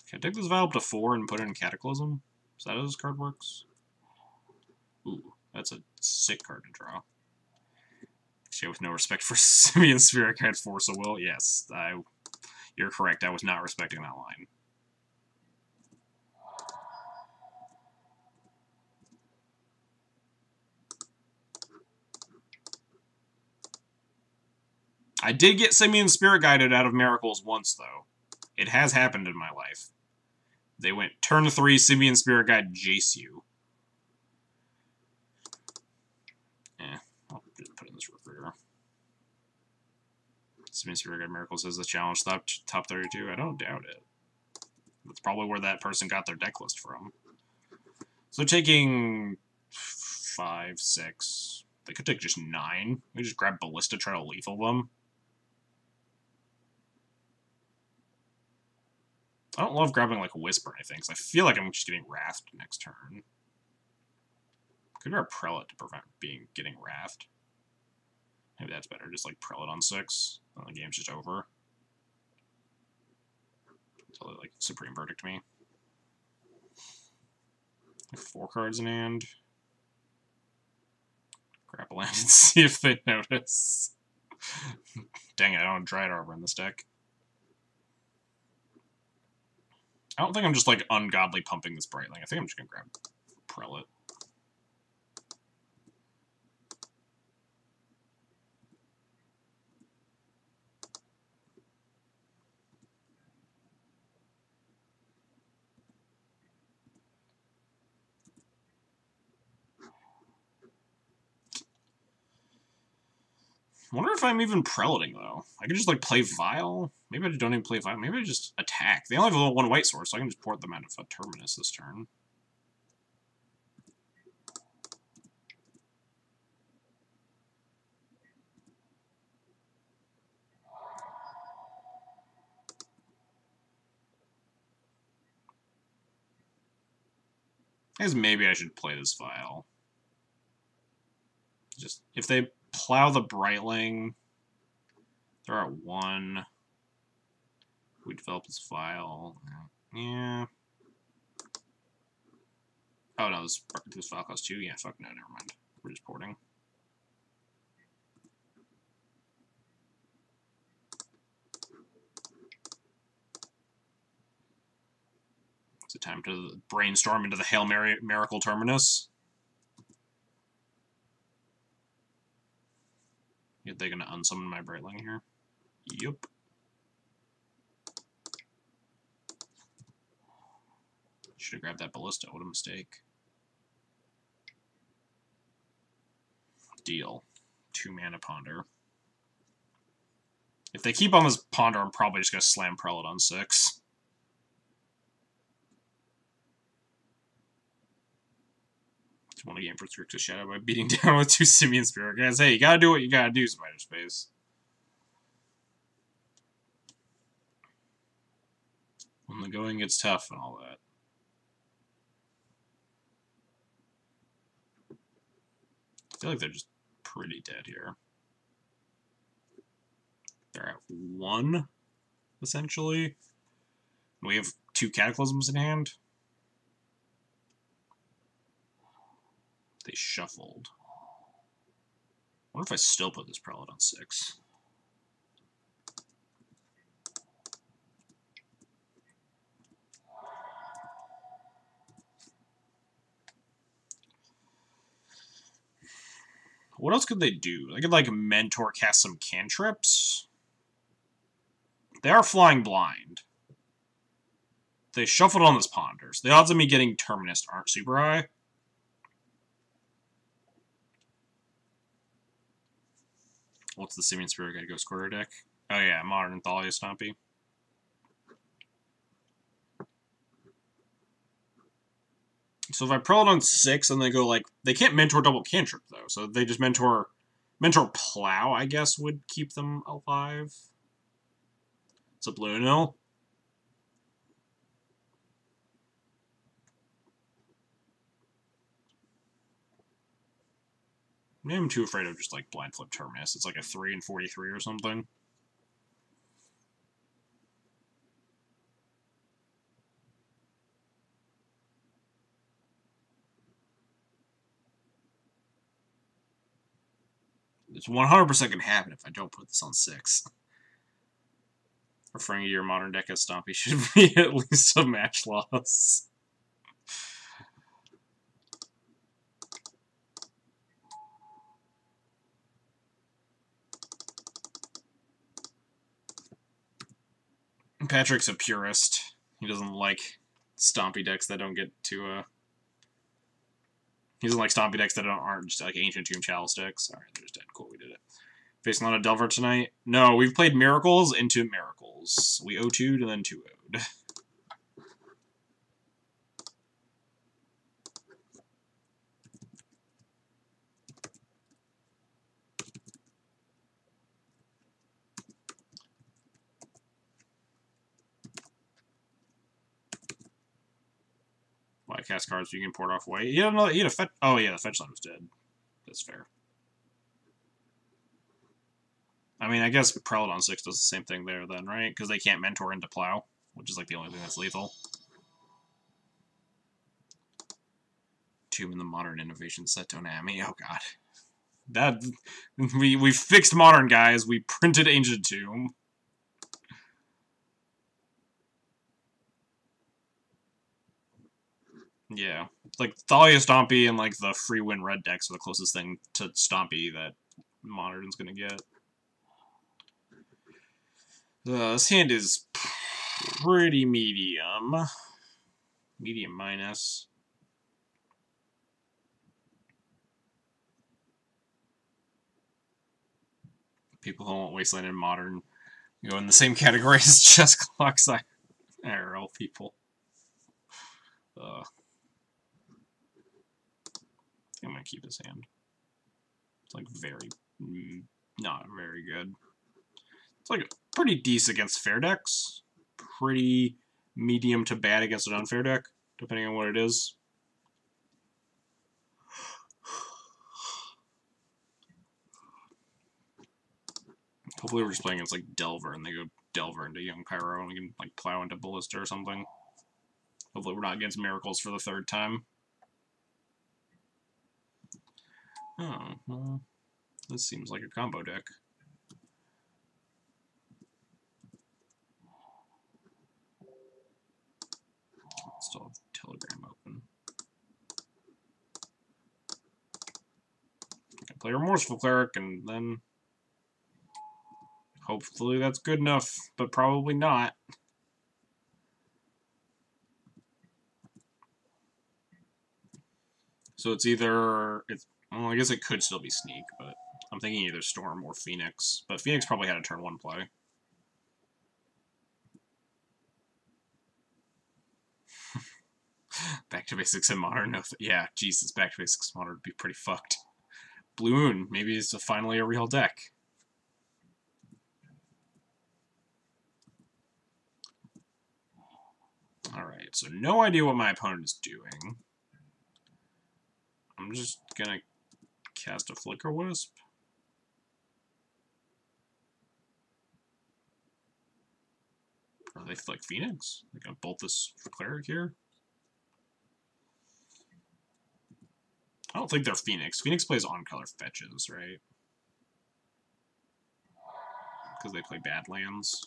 A: Can I take this vial up to 4 and put it in Cataclysm? Is that how this card works? Ooh, that's a sick card to draw. Actually, with no respect for Simian Spirit, I had Force-a-Will. Yes, you're correct. I was not respecting that line. I did get Simeon Spirit Guided out of Miracles once, though. It has happened in my life. They went turn 3, Simeon Spirit Guide, Jace you. I'll just put in this recruiter. Simeon Spirit Guide Miracles says the challenge top 32. I don't doubt it. That's probably where that person got their deck list from. So taking 5, 6. They could take just 9. We just grab Ballista, try to lethal them. I don't love grabbing like a Wisp or anything, because I feel like I'm just getting Wrathed next turn. Could grab Prelate to prevent getting Wrathed. Maybe that's better, just like Prelate on 6. Then the game's just over. Until they like Supreme Verdict me. 4 cards in hand. Grab a land and see if they notice. Dang it, I don't have Dryad Arbor in this deck. I don't think I'm just, like, ungodly pumping this Brightling. I think I'm just gonna grab Prelate. I wonder if I'm even Prelating, though. I could just, like, play Vile. Maybe I don't even play Vile. Maybe I just attack. They only have one white source, so I can just port them out of a Terminus this turn. I guess maybe I should play this Vile. Just, if they plow the Brightling, they're at 1. We develop this Vile. Yeah. Oh no, this Vile costs 2? Yeah, fuck no, never mind. We're just porting. It's a time to brainstorm into the Hail Mary Miracle Terminus. Are they gonna unsummon my Brightling here? Yup. Should have grabbed that Ballista. What a mistake. Deal. 2 mana Ponder. If they keep on this Ponder, I'm probably just gonna slam Prelate on 6. Just won a game for Grixis Shadow by beating down with 2 Simeon Spirit Guides. Hey, you gotta do what you gotta do, Spider Space. When the going gets tough and all that. I feel like they're just pretty dead here. They're at 1, essentially. We have 2 Cataclysms in hand. They shuffled. I wonder if I still put this Prelate on 6. What else could they do? They could, like, Mentor cast some cantrips. They are flying blind. They shuffled on this Ponder. So the odds of me getting Terminus aren't super high. What's the Simeon Spirit Guide Ghost Quarter deck? Oh yeah, Modern Thalia Stompy. So if I Prelate on 6 and they go like... They can't Mentor double cantrip, though. So they just Mentor Plow, I guess, would keep them alive. It's a blue nil. Maybe I'm too afraid of just like blind flip Terminus. It's like a 3 and 43 or something. It's 100% going to happen if I don't put this on 6. Referring to your modern deck as Stompy should be at least a match loss. Patrick's a purist. He doesn't like stompy decks that don't get to, he doesn't like stompy decks that aren't just like Ancient Tomb Chalice decks. Alright, they're just dead. Cool, we did it. Facing a lot of Delver tonight? No, we've played Miracles into Miracles. We 0-2'd and then 2-0'd. Why cast cards you can port off white? You don't know. You had a fetch. Oh yeah, the fetch line was dead. That's fair. I mean, I guess Prelate 6 does the same thing there then, right? Because they can't mentor into Plow, which is like the only thing that's lethal. Tomb in the Modern Innovation set Donami. Oh god, that we fixed Modern, guys. We printed Ancient Tomb. Yeah, like Thalia Stompy and like the free win red decks are the closest thing to Stompy that Modern's gonna get. This hand is pretty medium. Medium minus. People who want Wasteland and Modern go in the same category as Chess Clock IRL people. I'm gonna keep his hand. It's like very, not very good. It's like pretty decent against fair decks. Pretty medium to bad against an unfair deck, depending on what it is. Hopefully we're just playing against like Delver and they go Delver into Young Pyro and we can like plow into Ballista or something. Hopefully we're not against Miracles for the third time. Oh, well, this seems like a combo deck. Still have Telegram open. I can play Remorseful Cleric and then hopefully that's good enough, but probably not. So it's either, well, I guess it could still be Sneak, but I'm thinking either Storm or Phoenix. But Phoenix probably had a turn 1 play. Back to Basics in Modern. No, yeah, Jesus, Back to Basics in Modern would be pretty fucked. Blue Moon, maybe it's finally a real deck. Alright, so no idea what my opponent is doing. I'm just gonna cast a Flicker Wisp. Are they like Phoenix? They're gonna bolt this for Cleric here? I don't think they're Phoenix. Phoenix plays on-color fetches, right? Because they play Badlands.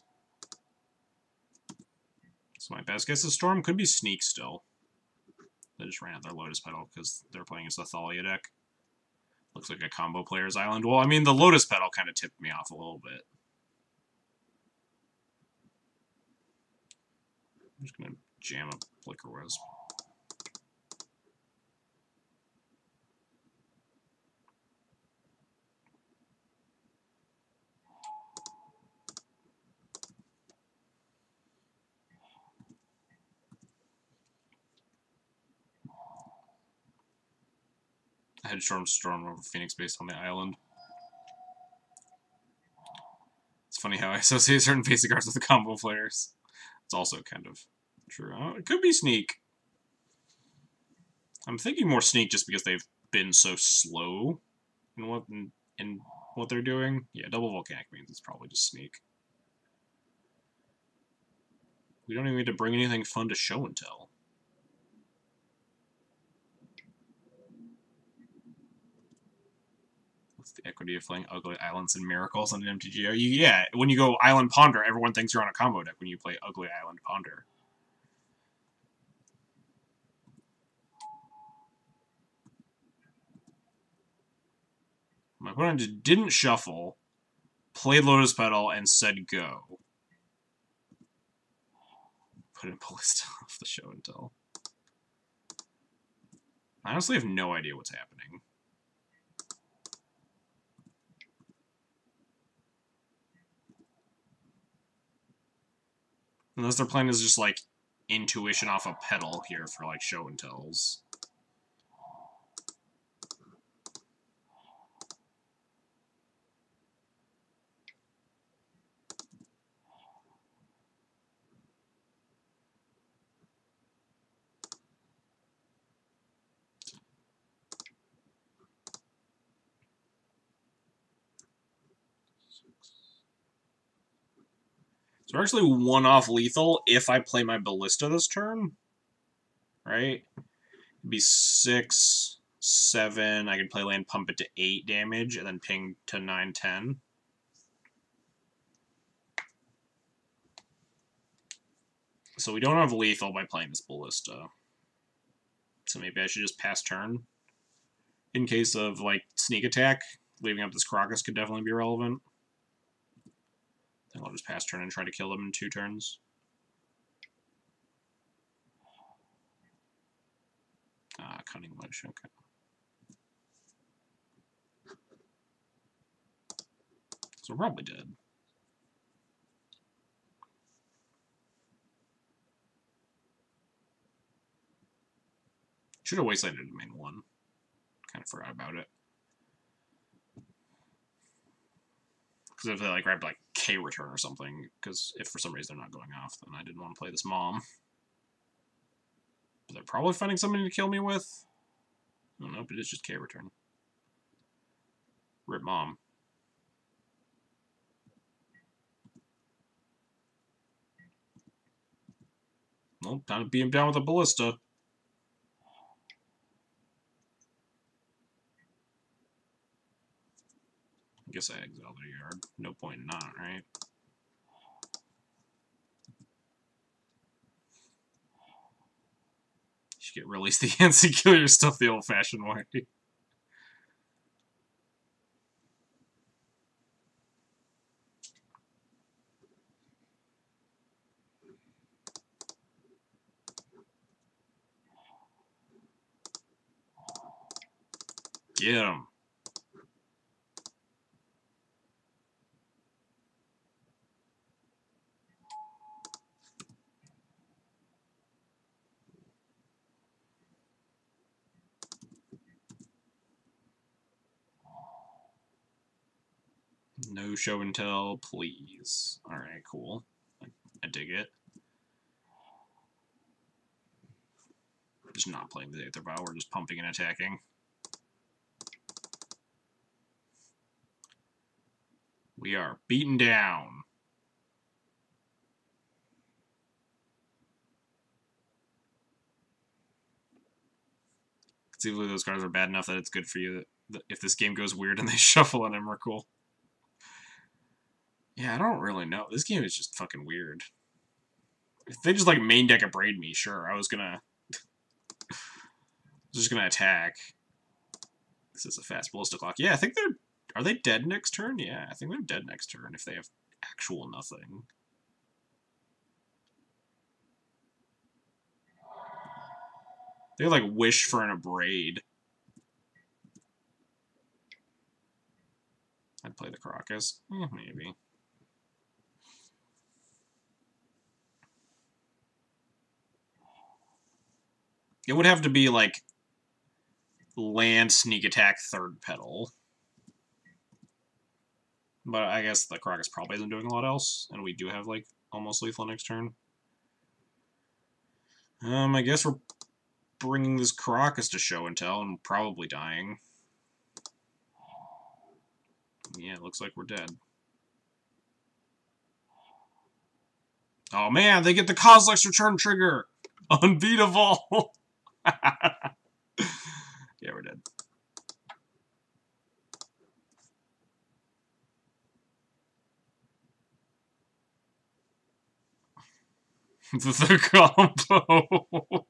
A: So my best guess is Storm. Could be Sneak still. They just ran out their Lotus Petal because they're playing as the Thalia deck. Looks like a combo player's island. Well, I mean, the Lotus Petal kind of tipped me off a little bit. I'm just going to jam a Flicker Wisp. I had Storm over Phoenix based on the island. It's funny how I associate certain basic cards with the combo players. It's also kind of true. It could be Sneak. I'm thinking more Sneak just because they've been so slow in what they're doing. Yeah, double Volcanic means it's probably just Sneak. We don't even need to bring anything fun to show and tell. What's the equity of playing Ugly Islands and Miracles on an MTGO? Yeah, when you go Island Ponder, everyone thinks you're on a combo deck when you play Ugly Island Ponder. My opponent just didn't shuffle, played Lotus Petal, and said go. put in Ballista off the show and tell. I honestly have no idea what's happening. Unless their plan is just, like, intuition off a pedal here for, like, show and tells. So we're actually one off lethal if I play my Ballista this turn. Right? It'd be 6, 7. I could play land, pump it to 8 damage, and then ping to 9, 10. So we don't have lethal by playing this Ballista. So maybe I should just pass turn. In case of, like, sneak attack, leaving up this Crocus could definitely be relevant. I think I'll just pass turn and try to kill them in 2 turns. Cunning Wish, okay. So we're probably dead. Should have wastelanded in main 1. Kind of forgot about it. Because if they like grabbed like K return or something, because if for some reason they're not going off, then I didn't want to play this mom. But they're probably finding something to kill me with. I don't know, but it's just K return. Rip mom. Well, time to beat him down with a Ballista. I guess I exile their yard. No point in not, right? You should get released the ants and kill your stuff the old-fashioned way. Get him. No show and tell, please. Alright, cool. I dig it. Just not playing the Aether Vow, we're just pumping and attacking. We are beaten down. Conceivably, those cards are bad enough that it's good for you that if this game goes weird and they shuffle an Emrakul. Yeah, I don't really know. This game is just fucking weird. If they just like main deck a Braid me, sure, I was just gonna attack. This is a fast Ballista clock. Yeah, I think they're... Are they dead next turn? Yeah, I think they're dead next turn if they have actual nothing. They like wish for an Abrade. I'd play the Crocus. Maybe. It would have to be like land, sneak attack, third pedal. But I guess the Crocus probably isn't doing a lot else, and we do have like almost lethal next turn. I guess we're bringing this Crocus to show and tell and probably dying. Yeah, it looks like we're dead. Oh man, they get the Kozilek's return trigger! Unbeatable! Yeah, we're dead. The combo!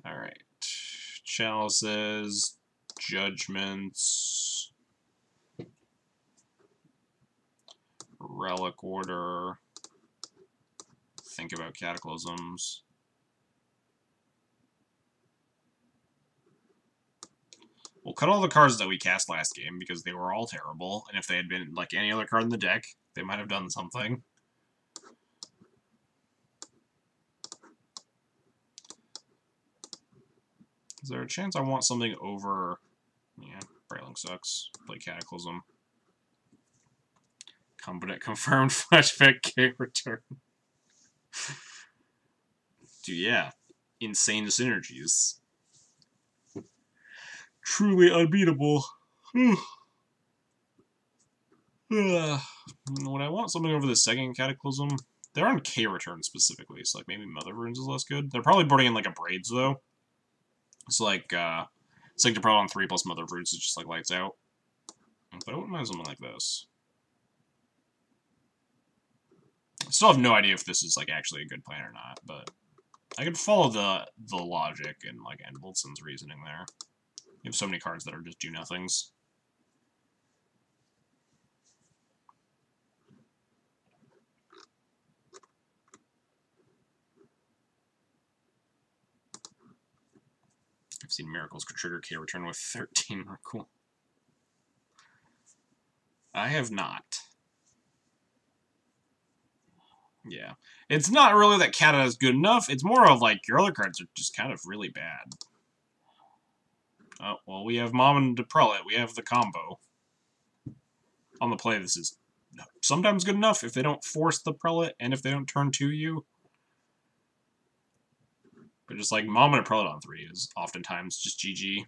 A: Alright. Chalices, Judgments, Relic Order, think about Cataclysms. We'll cut all the cards that we cast last game because they were all terrible, and if they had been like any other card in the deck, they might have done something. Is there a chance I want something over... Yeah, Brailing sucks. Play Cataclysm. Competent confirmed flashback K return. Dude, yeah. Insane synergies. Truly unbeatable. When I want something over the second Cataclysm, they're on K return specifically, so like maybe Mother Runes is less good. They're probably putting in like a Braids though. It's like Signature Pro on 3 plus Mother Runes is just like lights out. But I wouldn't mind something like this. I still have no idea if this is like actually a good plan or not, but I could follow the logic and like Envoldson's reasoning there. You have so many cards that are just do nothings. I've seen Miracles could trigger K return with 13 Miracle. I have not. Yeah. It's not really that Kata is good enough, it's more of like your other cards are just kind of really bad. Oh, well, we have Mom and Prelate. We have the combo. On the play, this is sometimes good enough if they don't force the Prelate and if they don't turn to you. But just like Mom and a Prelate on 3 is oftentimes just GG.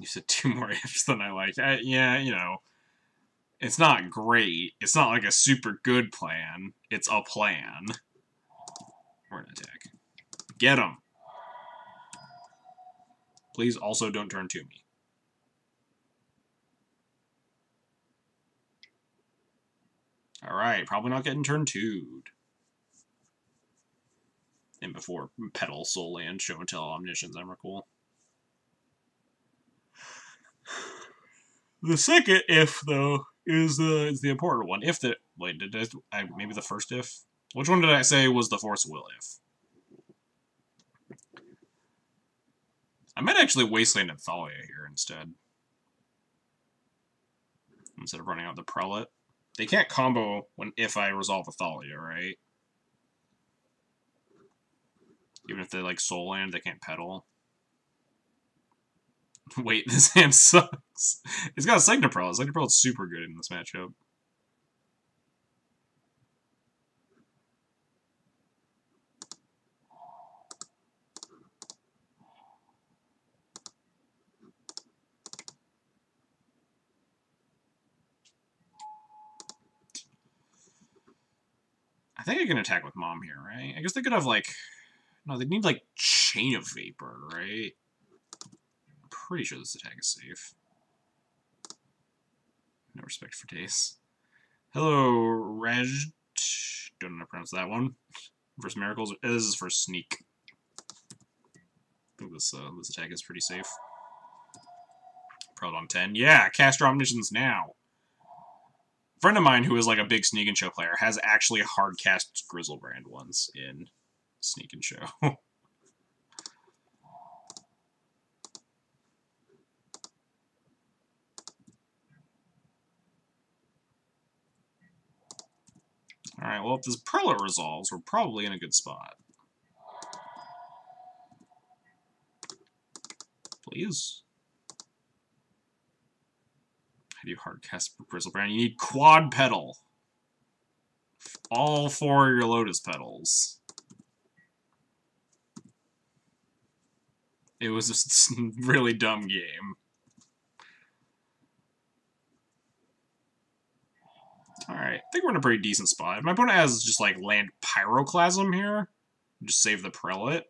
A: You said 2 more ifs than I liked. Yeah, you know. It's not great. It's not like a super good plan. It's a plan. We're gonna attack. Get him! Please also don't turn to me. Alright, probably not getting turn 2'd. And before Petal, Soul Land, Show and Tell, Omniscience, Emrakul. The second if, though, is the important one. If the... Wait, did I... Maybe the first if? Which one did I say was the Force of Will if? I might actually Wasteland and Thalia here instead. Instead of running out the Prelate. They can't combo if I resolve a Thalia, right? Even if they like Soul Land, they can't Petal. Wait, this hand sucks. It's got a Signature Pro. Signature Pro is super good in this matchup. I think I can attack with Mom here, right? I guess they could have, like... No, they need, like, Chain of Vapor, right? I'm pretty sure this attack is safe. No respect for taste. Hello, Raj. Don't know how to pronounce that one. Versus Miracles. This is for Sneak. I think this attack is pretty safe. Prelate on 10. Yeah, cast your Omniscience now. A friend of mine who is like a big Sneak and Show player has actually hard cast Grizzlebrand once in Sneak and Show. Alright, well if this Prelate resolves, we're probably in a good spot. Please. How do you hardcast Grizzlebrand? You need Quad Petal. All 4 of your Lotus Petals. It was just a really dumb game. Alright, I think we're in a pretty decent spot. If my opponent has just, like, land Pyroclasm here, just save the Prelate.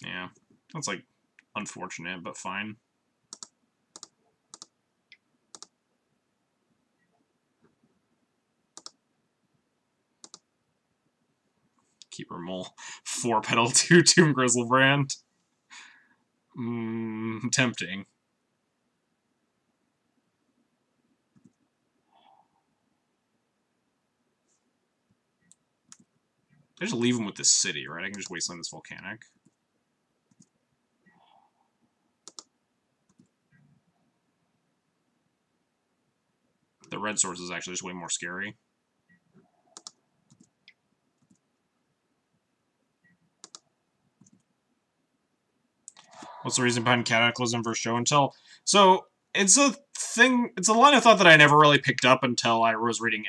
A: Yeah, that's, like, unfortunate, but fine. Keeper Mole. 4 Petal 2 Tomb Grizzlebrand. Tempting. I just leave him with this city, right? I can just wasteland this Volcanic. The red source is actually just way more scary. What's the reason behind Cataclysm for Show and Tell? So, it's a thing, it's a line of thought that I never really picked up until I was reading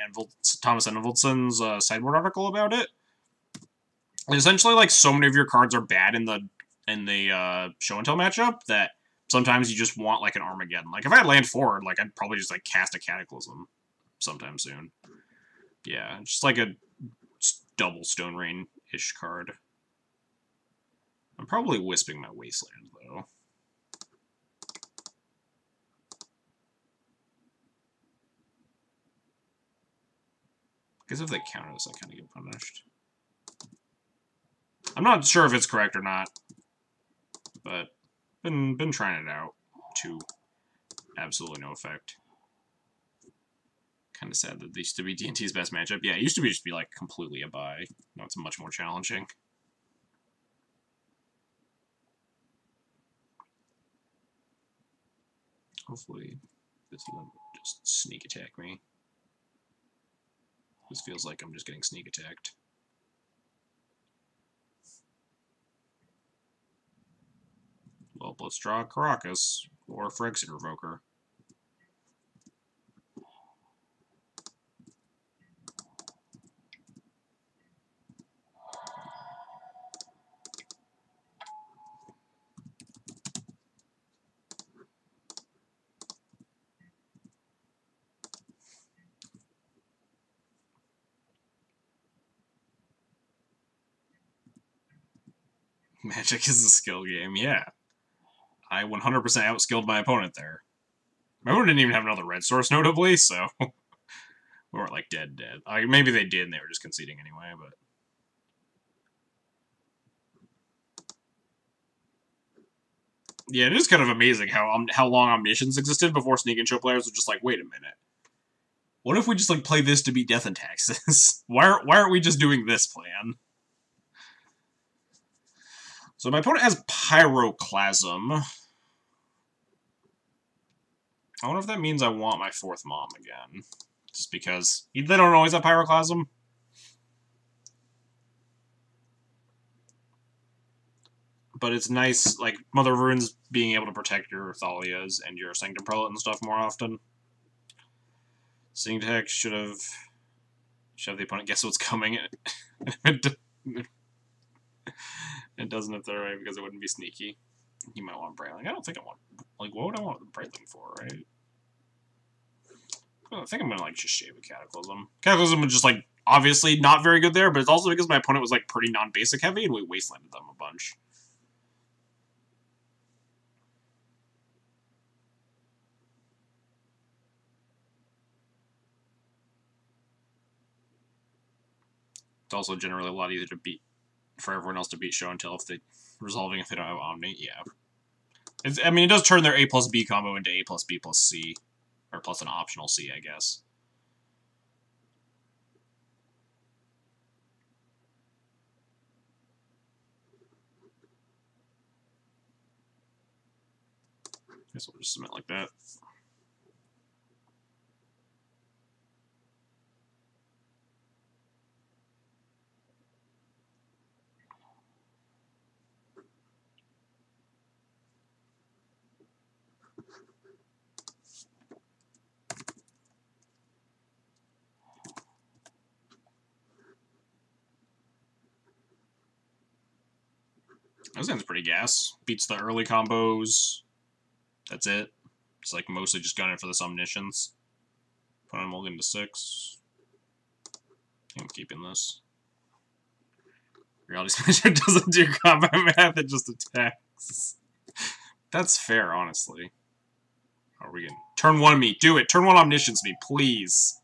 A: Thomas Envoldson's sideboard article about it. Essentially, like, so many of your cards are bad in the Show and Tell matchup that sometimes you just want, like, an Armageddon. Like, if I had land forward, like, I'd probably just, like, cast a Cataclysm sometime soon. Yeah, just like a double Stone Rain-ish card. I'm probably wisping my Wasteland, though. Because if they counter this, I kind of get punished. I'm not sure if it's correct or not, but been trying it out to absolutely no effect. Kind of sad that this used to be D&T's best matchup. Yeah, it used to be just be like completely a buy. Now it's much more challenging. Hopefully this doesn't just sneak attack me. This feels like I'm just getting sneak attacked. Well, let's draw Caracas or Phyrexian Revoker. Magic is a skill game, yeah. I 100% outskilled my opponent there. My opponent didn't even have another red source, notably, so... we weren't, like, dead. Maybe they did and they were just conceding anyway, but... Yeah, it is kind of amazing how long Omniscience existed before Sneak and Show players were just like, wait a minute. What if we just, like, play this to beat Death and Taxes? why aren't we just doing this plan? So my opponent has Pyroclasm. I wonder if that means I want my 4th Mom again. Just because they don't always have Pyroclasm. But it's nice, like, Mother of Runes being able to protect your Thalias and your Sanctum Prelate and stuff more often. Seeing Tech should have the opponent guess what's coming. It doesn't if they're right because it wouldn't be sneaky. You might want Brightling. I don't think I want... Like, what would I want Brightling for, right? I think I'm gonna, like, just shave a Cataclysm. Cataclysm was just, like, obviously not very good there, but it's also because my opponent was, like, pretty non-basic heavy, and we wastelanded them a bunch. It's also generally a lot easier to beat for everyone else to beat Show and Tell if they resolving if they don't have Omni. Yeah, I mean it does turn their A plus B combo into A plus B plus C, or plus an optional C, I guess. I guess we'll just submit like that. This hand's pretty gas. Beats the early combos. That's it. It's like mostly just gunning for this Omniscience. Put on Mulligan to 6. I think I'm keeping this. Reality Smasher doesn't do combat math, it just attacks. That's fair, honestly. How are we gonna... Turn 1 me. Do it. Turn 1 Omniscience me, please.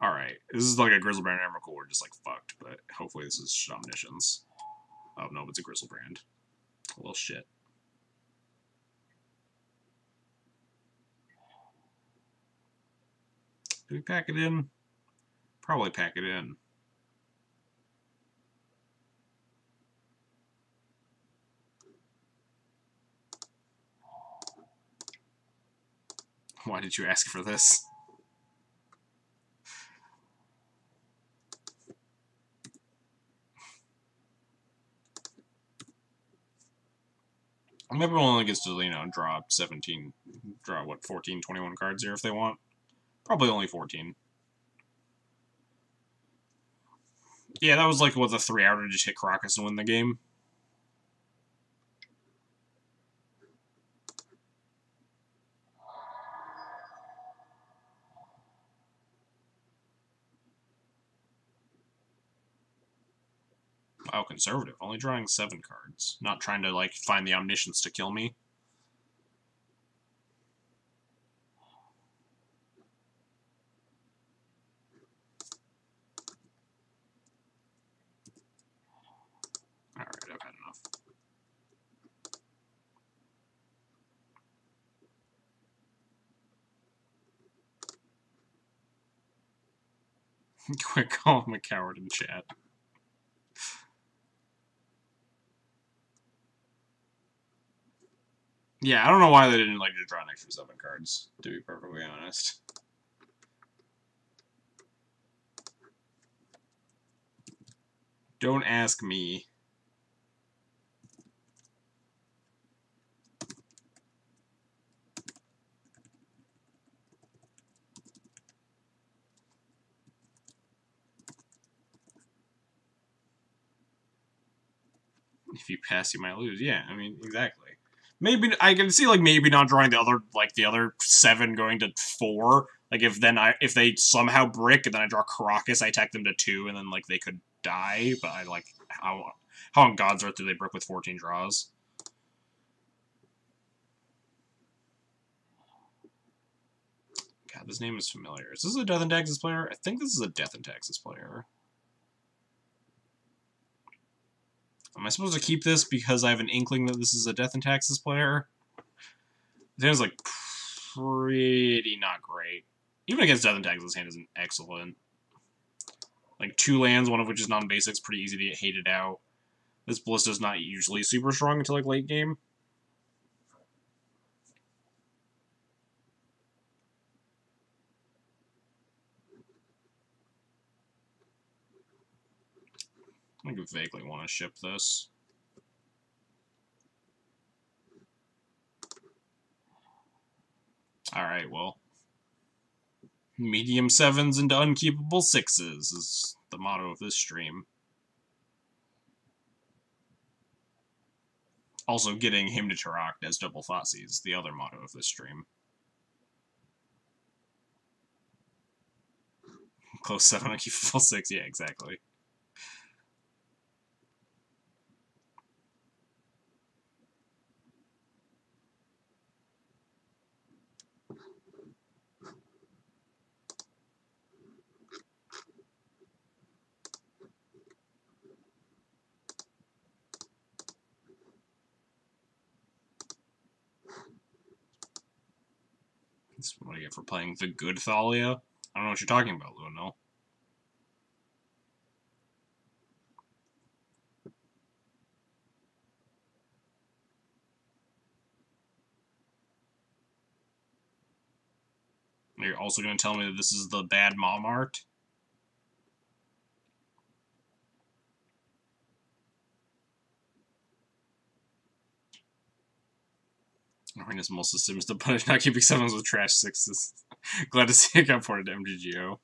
A: Alright, this is like a Grizzlebrand and Emrakul. We're just like fucked, but hopefully this is Omniscience. Oh no, it's a Grizzlebrand. A little shit. Do we pack it in? Probably pack it in. Why did you ask for this? Maybe everyone only gets to, you know, draw 17, draw, what, 14, 21 cards here if they want? Probably only 14. Yeah, that was like, what, the 3-hour to just hit Caracas and win the game? Oh, conservative. Only drawing 7 cards. Not trying to, like, find the Omniscience to kill me. Alright, I've had enough. Quick, call him a coward in chat. Yeah, I don't know why they didn't like to draw an extra 7 cards, to be perfectly honest. Don't ask me. If you pass, you might lose. Yeah, I mean, exactly. Maybe I can see like maybe not drawing the other 7 going to 4. Like if they somehow brick and then I draw Caracas, I attack them to 2 and then like they could die. But I like how on God's Earth do they brick with 14 draws? God, this name is familiar. Is this a Death and Taxes player? I think this is a Death and Taxes player. Am I supposed to keep this because I have an inkling that this is a Death and Taxes player? This hand's like pretty not great. Even against Death and Taxes, this hand isn't excellent. Like 2 lands, one of which is non-basics, pretty easy to get hated out. This Ballista's not usually super strong until like late game. I vaguely want to ship this. Alright, well. Medium 7s into unkeepable 6s is the motto of this stream. Also, getting him to Tarak as double Thoughtseize is the other motto of this stream. Close 7, unkeepable 6, yeah, exactly. This is what I get for playing the good Thalia. I don't know what you're talking about, Luno. You're also going to tell me that this is the bad mom art? Arena's most systems to punish not keeping 7s with trash 6s. Glad to see it got ported to MGGO.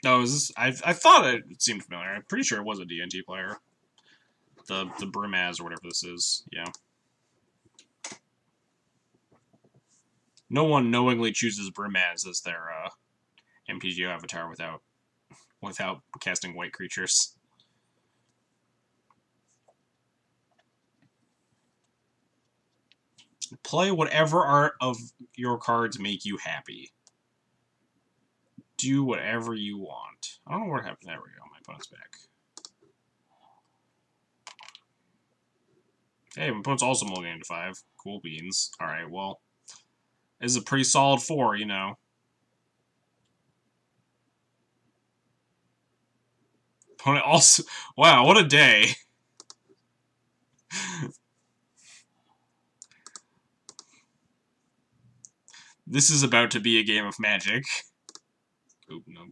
A: No, is this? I thought it seemed familiar. I'm pretty sure it was a D&T player. The Brimaz or whatever this is. Yeah. No one knowingly chooses Brimaz as their MTGO avatar without casting white creatures. Play whatever art of your cards make you happy. Do whatever you want. I don't know what happened. There we go. My opponent's back. Hey, my opponent's also mulliganing to 5. Cool beans. Alright, well. This is a pretty solid 4, you know. Opponent also... Wow, what a day. This is about to be a game of Magic. Oop, no.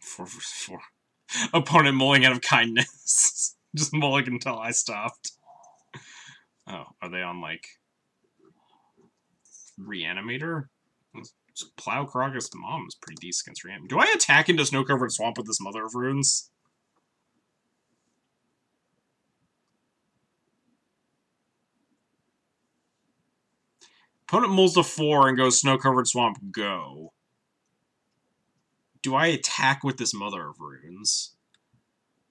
A: Four. Opponent mulling out of kindness. Just mulling until I stopped. Oh, are they on, like... Reanimator? Plow Crocus Mom is pretty decent against Reanimator. Do I attack into Snow-Covered Swamp with this Mother of Runes? Opponent mulls to 4 and goes Snow-Covered Swamp, go. Do I attack with this Mother of Runes?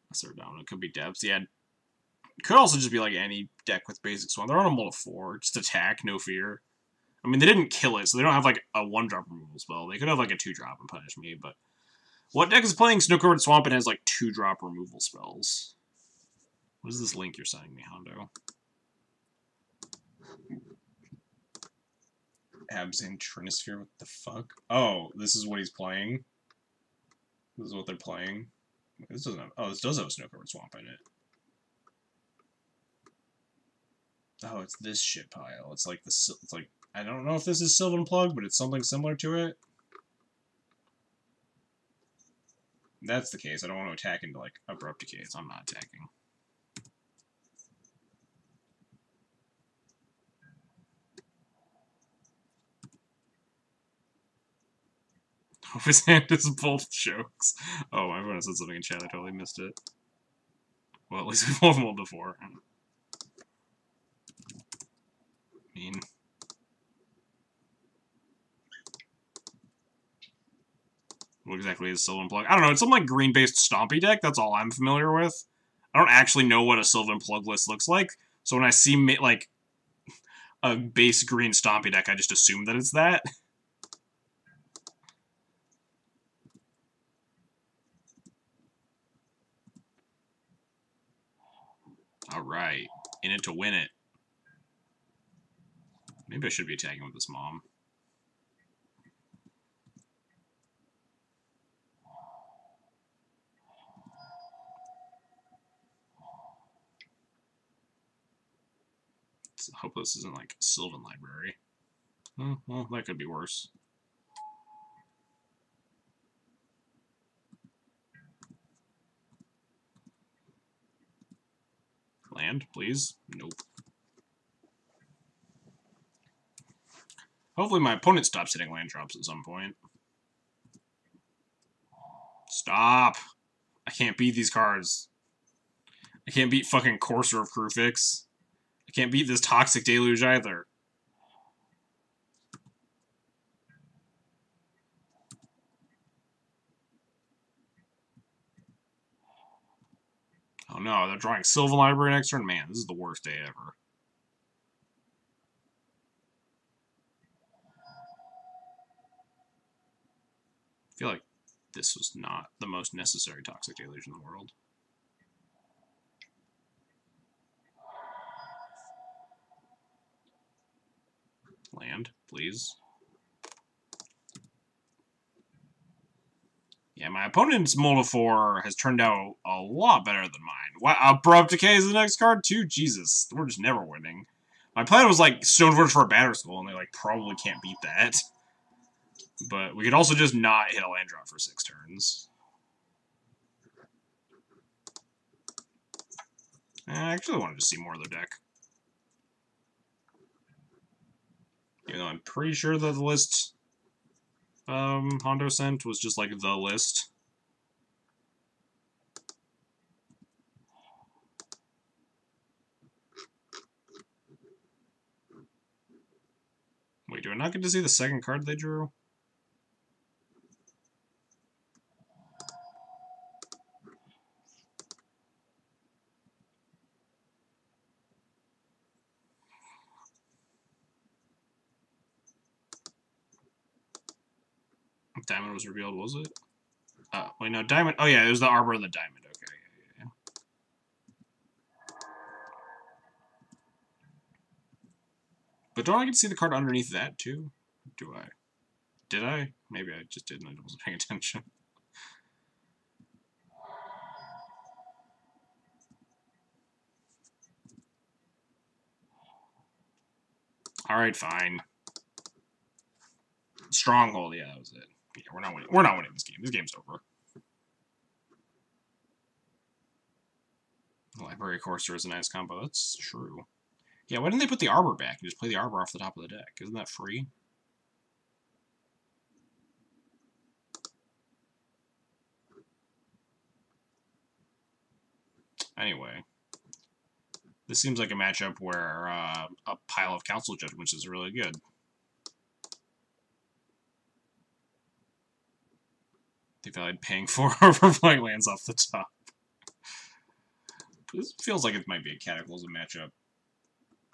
A: That's their dominant. It could be depths. Yeah. It could also just be like any deck with basic Swamp. They're on a mull to 4. Just attack, no fear. I mean, they didn't kill it, so they don't have like a 1-drop removal spell. They could have like a 2-drop and punish me, but... What deck is playing Snow-Covered Swamp and has like 2-drop removal spells? What is this link you're sending me, Hondo? Absent Trinisphere, what the fuck? Oh, this is what he's playing? This is what they're playing? This doesn't have... Oh, this does have a Snow-Covered Swamp in it. Oh, it's this shit pile. It's like the... It's like... I don't know if this is Sylvan Plug, but it's something similar to it. If that's the case, I don't want to attack into, like, Abrupt Decay, so I'm not attacking. Hope his hand is both jokes. Oh, my opponent said something in chat, I totally missed it. Well, at least we both rolled before. Mean. What exactly is Sylvan Plug? I don't know, it's some like green-based stompy deck, that's all I'm familiar with. I don't actually know what a Sylvan Plug list looks like, so when I see, like, a base green stompy deck, I just assume that it's that. Alright, in it to win it. Maybe I should be attacking with this Mom. I hope this isn't like Sylvan Library. Oh, well, that could be worse. Land, please? Nope. Hopefully my opponent stops hitting land drops at some point. Stop! I can't beat these cards. I can't beat fucking Courser of Crufix. I can't beat this Toxic Deluge either. Oh no, they're drawing Sylvan Library next turn? Man, this is the worst day ever. I feel like this was not the most necessary Toxic Deluge in the world. Land, please. Yeah, my opponent's Moldafor has turned out a lot better than mine. What? Abrupt Decay is the next card, too? Jesus, we're just never winning. My plan was, like, Stoneforge for a Batter Skull, and they, like, probably can't beat that. But we could also just not hit a land drop for 6 turns. I actually wanted to see more of their deck. Even though I'm pretty sure that the list Hondo sent was just like the list. Wait, do I not get to see the second card they drew? Diamond was revealed, was it? Oh, wait, no, Diamond. Oh, yeah, it was the Arbor and the Diamond. Okay, yeah. But don't I get to see the card underneath that, too? Do I? Did I? Maybe I just didn't. I wasn't paying attention. Alright, fine. Stronghold, yeah, that was it. Yeah, we're not winning. We're not winning this game. This game's over. Library Courser is a nice combo. That's true. Yeah, why didn't they put the Arbor back and just play the Arbor off the top of the deck? Isn't that free? Anyway. This seems like a matchup where a pile of Council Judgments is really good. They valued paying 4 for flying lands off the top. This feels like it might be a Cataclysm matchup.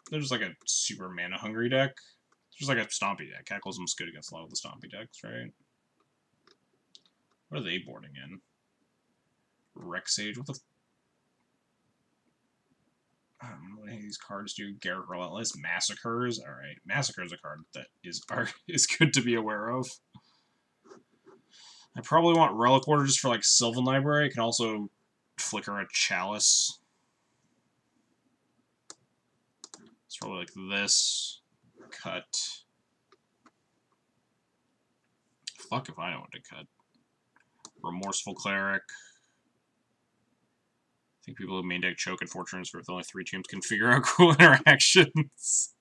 A: There's like a super mana-hungry deck. There's like a Stompy deck. Cataclysm's good against a lot of the Stompy decks, right? What are they boarding in? Rexage? What the... I don't know what any of these cards do. Garrett Relentless. Massacres? Alright. Massacre is a card that is good to be aware of. I probably want Relic Order just for like Sylvan Library. I can also flicker a Chalice. It's probably like this. Cut. Fuck if I know what to cut. Remorseful Cleric. I think people who main deck Choke and Fortunes with only 3 teams can figure out cool interactions.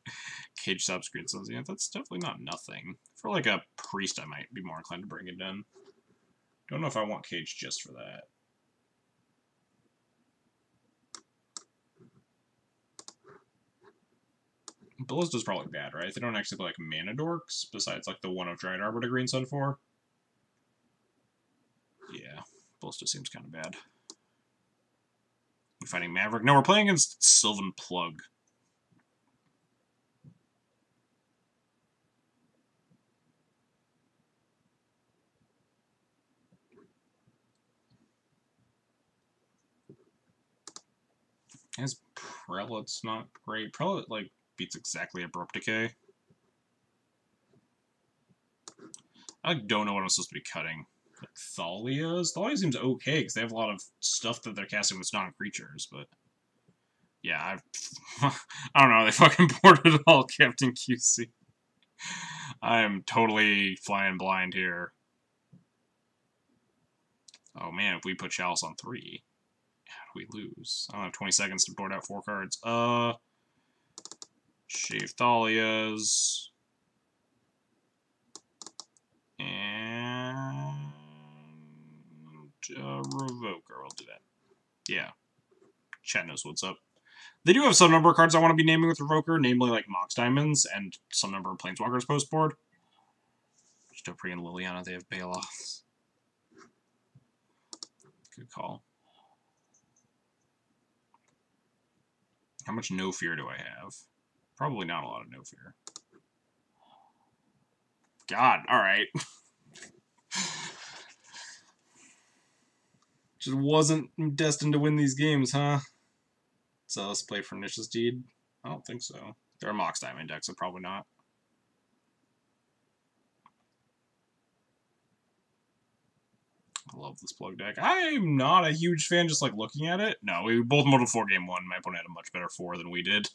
A: Cage Stop Screen Sons. Yeah, that's definitely not nothing. For like a Priest, I might be more inclined to bring it in. Don't know if I want Cage just for that. Ballista's probably bad, right? They don't actually play like mana dorks, besides like the one of Giant Arbor to Green Sun for. Yeah, Ballista seems kind of bad. We're fighting Maverick. No, we're playing against Sylvan Plug. His Prelate's not great. Prelate, like, beats exactly Abrupt Decay. I don't know what I'm supposed to be cutting. Like Thalias? Thalia seems okay, because they have a lot of stuff that they're casting with non-creatures, but... Yeah, I don't know, they fucking boarded all Captain QC. I am totally flying blind here. Oh man, if we put Chalice on 3, how do we lose? I don't have 20 seconds to board out 4 cards. Shave Thalias. And... Revoker, we'll do that. Yeah. Chat knows what's up. They do have some number of cards I want to be naming with Revoker, namely like Mox Diamonds and some number of Planeswalkers post board. Stopri and Liliana, they have Baloths. Good call. How much No Fear do I have? Probably not a lot of No Fear. God, alright. Just wasn't destined to win these games, huh? So let's play Pernicious Deed. I don't think so. There are Mox Diamond decks, so probably not. I love this plug deck. I'm not a huge fan just like looking at it. No, we both modeled 4 game 1. My opponent had a much better 4 than we did.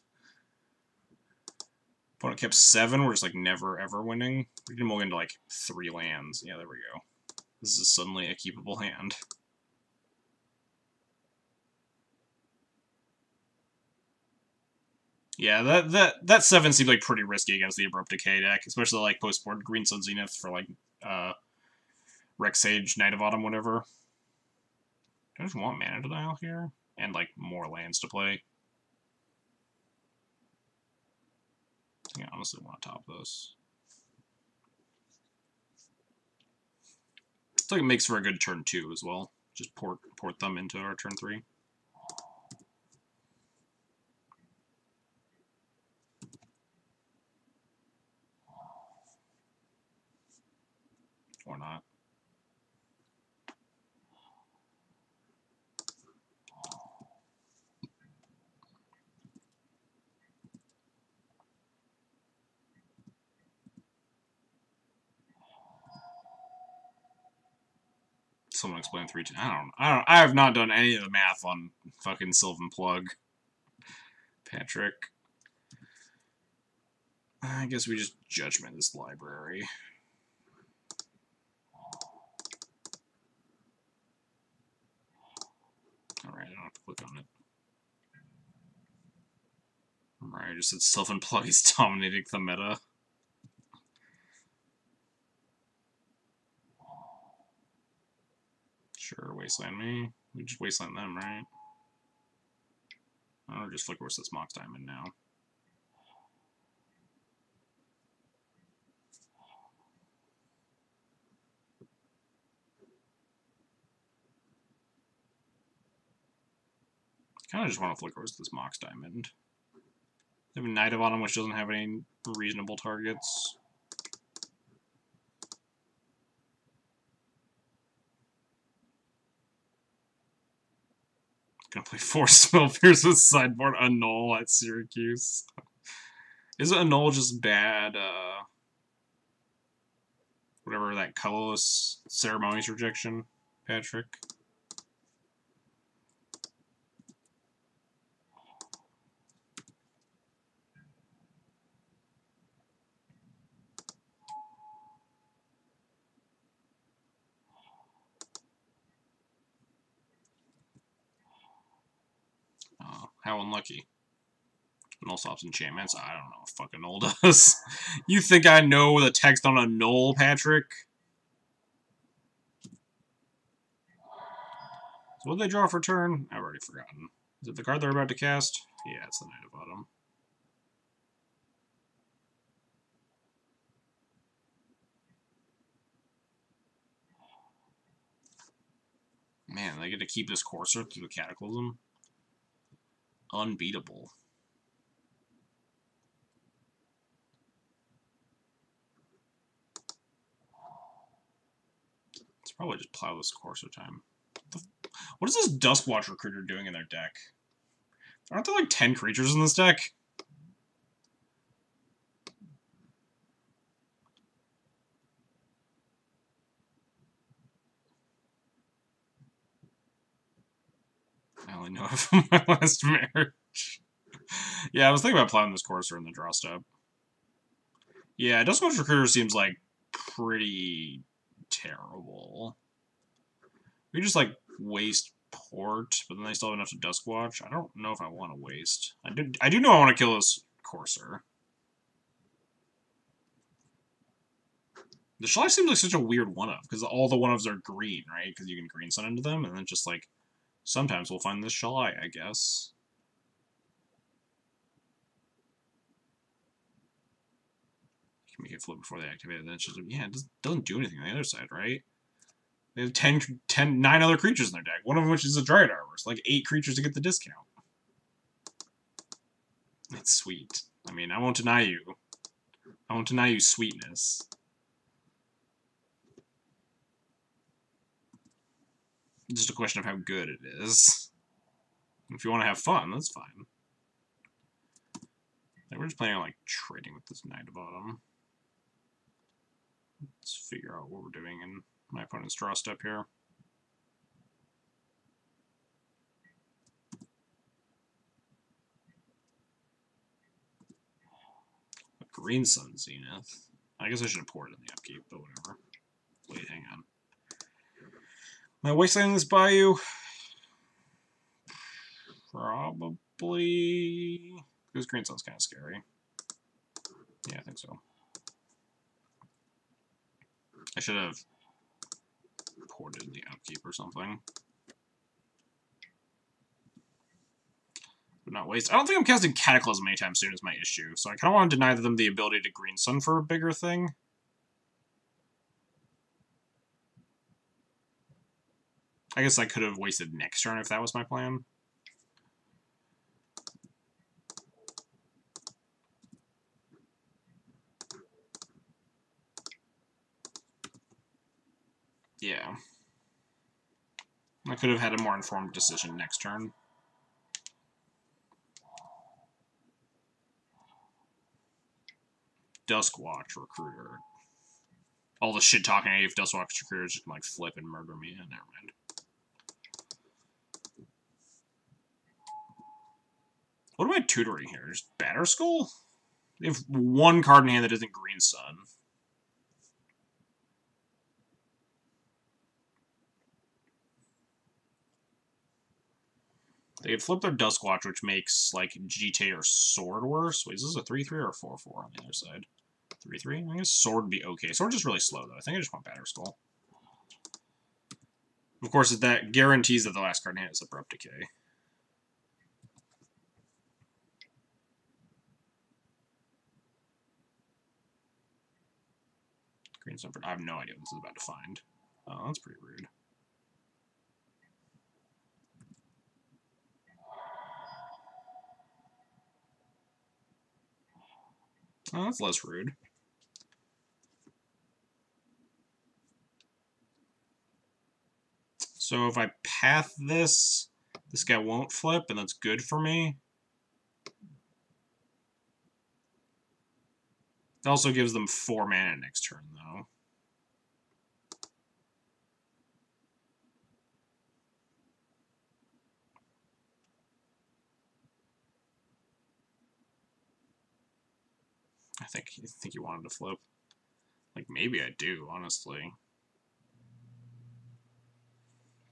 A: Opponent kept 7. We're just like never ever winning. We can mulligan into like 3 lands. Yeah, there we go. This is suddenly a keepable hand. Yeah, that 7 seemed like pretty risky against the Abrupt Decay deck, especially like post-board Green Sun Zenith for like Rexage, Knight of Autumn, whatever. Do I just want Mana Denial here? And like more lands to play. I think I honestly want to top this. It's like it makes for a good turn 2 as well. Just port them into our turn 3. Or not. Someone explain 3 2. I have not done any of the math on fucking Sylvan Plug. Patrick. I guess we just judgment this library. Alright, I don't have to click on it. Alright, I just said Sylvan Plug is dominating the meta. Sure, Wasteland me. We just Wasteland them, right? Or just Flicker this Mox Diamond now. Kind of just want to Flicker this Mox Diamond. They have a Knight of Autumn, which doesn't have any reasonable targets. Gonna play 4 Spellpierce with sideboard Annul at Syracuse. Is Annul just bad, whatever that colorless ceremonies rejection, Patrick? How unlucky. Null stops enchantments? I don't know what fucking Null does. You think I know the text on a Null, Patrick? So what did they draw for turn? I've already forgotten. Is it the card they're about to cast? Yeah, it's the Knight of Autumn. Man, they get to keep this Courser through the Cataclysm? Unbeatable. It's probably just plow this Courser time. What is this Duskwatch Recruiter doing in their deck? Aren't there like 10 creatures in this deck? I only know it from my last marriage. Yeah, I was thinking about plowing this Courser in the draw step. Yeah, Duskwatch Recruiter seems like pretty terrible. We just like waste port, but then they still have enough to Duskwatch. I don't know if I want to waste. I do know I want to kill this Courser. The Shy seems like such a weird one-of, because all the one-ofs are green, right? Because you can green sun into them, and then just like sometimes we'll find this Shy, I guess. You can make it flip before they activate it, then it's just, yeah, it doesn't do anything on the other side, right? They have 9 other creatures in their deck, one of which is a Dryad Arbor. It's like 8 creatures to get the discount. It's sweet. I mean, I won't deny you. I won't deny you sweetness. It's just a question of how good it is. If you want to have fun, that's fine. Like, we're just planning on, like, trading with this Knight of Autumn. Let's figure out what we're doing in my opponent's draw step here. A Green Sun Zenith. I guess I should have poured it in the upkeep, but whatever. Wait, hang on. Am I wastelanding this Bayou? Probably. Because Green Sun's kind of scary. Yeah, I think so. I should have poured it in the upkeep or something. But not waste. I don't think I'm casting Cataclysm anytime soon is my issue, so I kind of want to deny them the ability to Green Sun for a bigger thing. I guess I could have wasted next turn if that was my plan. Yeah. I could have had a more informed decision next turn. Duskwatch Recruiter. all the shit talking if Dustwalker's careers just can like flip and murder me. Never mind. What am I tutoring here? Just Batterskull? They have one card in hand that isn't Green Sun. They could flip their Duskwatch, which makes, like, GT or Sword worse. Wait, is this a 3-3 or a 4-4 on the other side? 3-3? I guess Sword would be okay. Sword's just really slow, though. I think I just want Batterskull. Of course, that guarantees that the last card in hand is Abrupt Decay. Green Sun. I have no idea what this is about to find. Oh, that's pretty rude. Oh, that's less rude. So if I path this, this guy won't flip, and that's good for me. It also gives them 4 mana next turn, though. I think you wanted to flip. Like, maybe I do, honestly.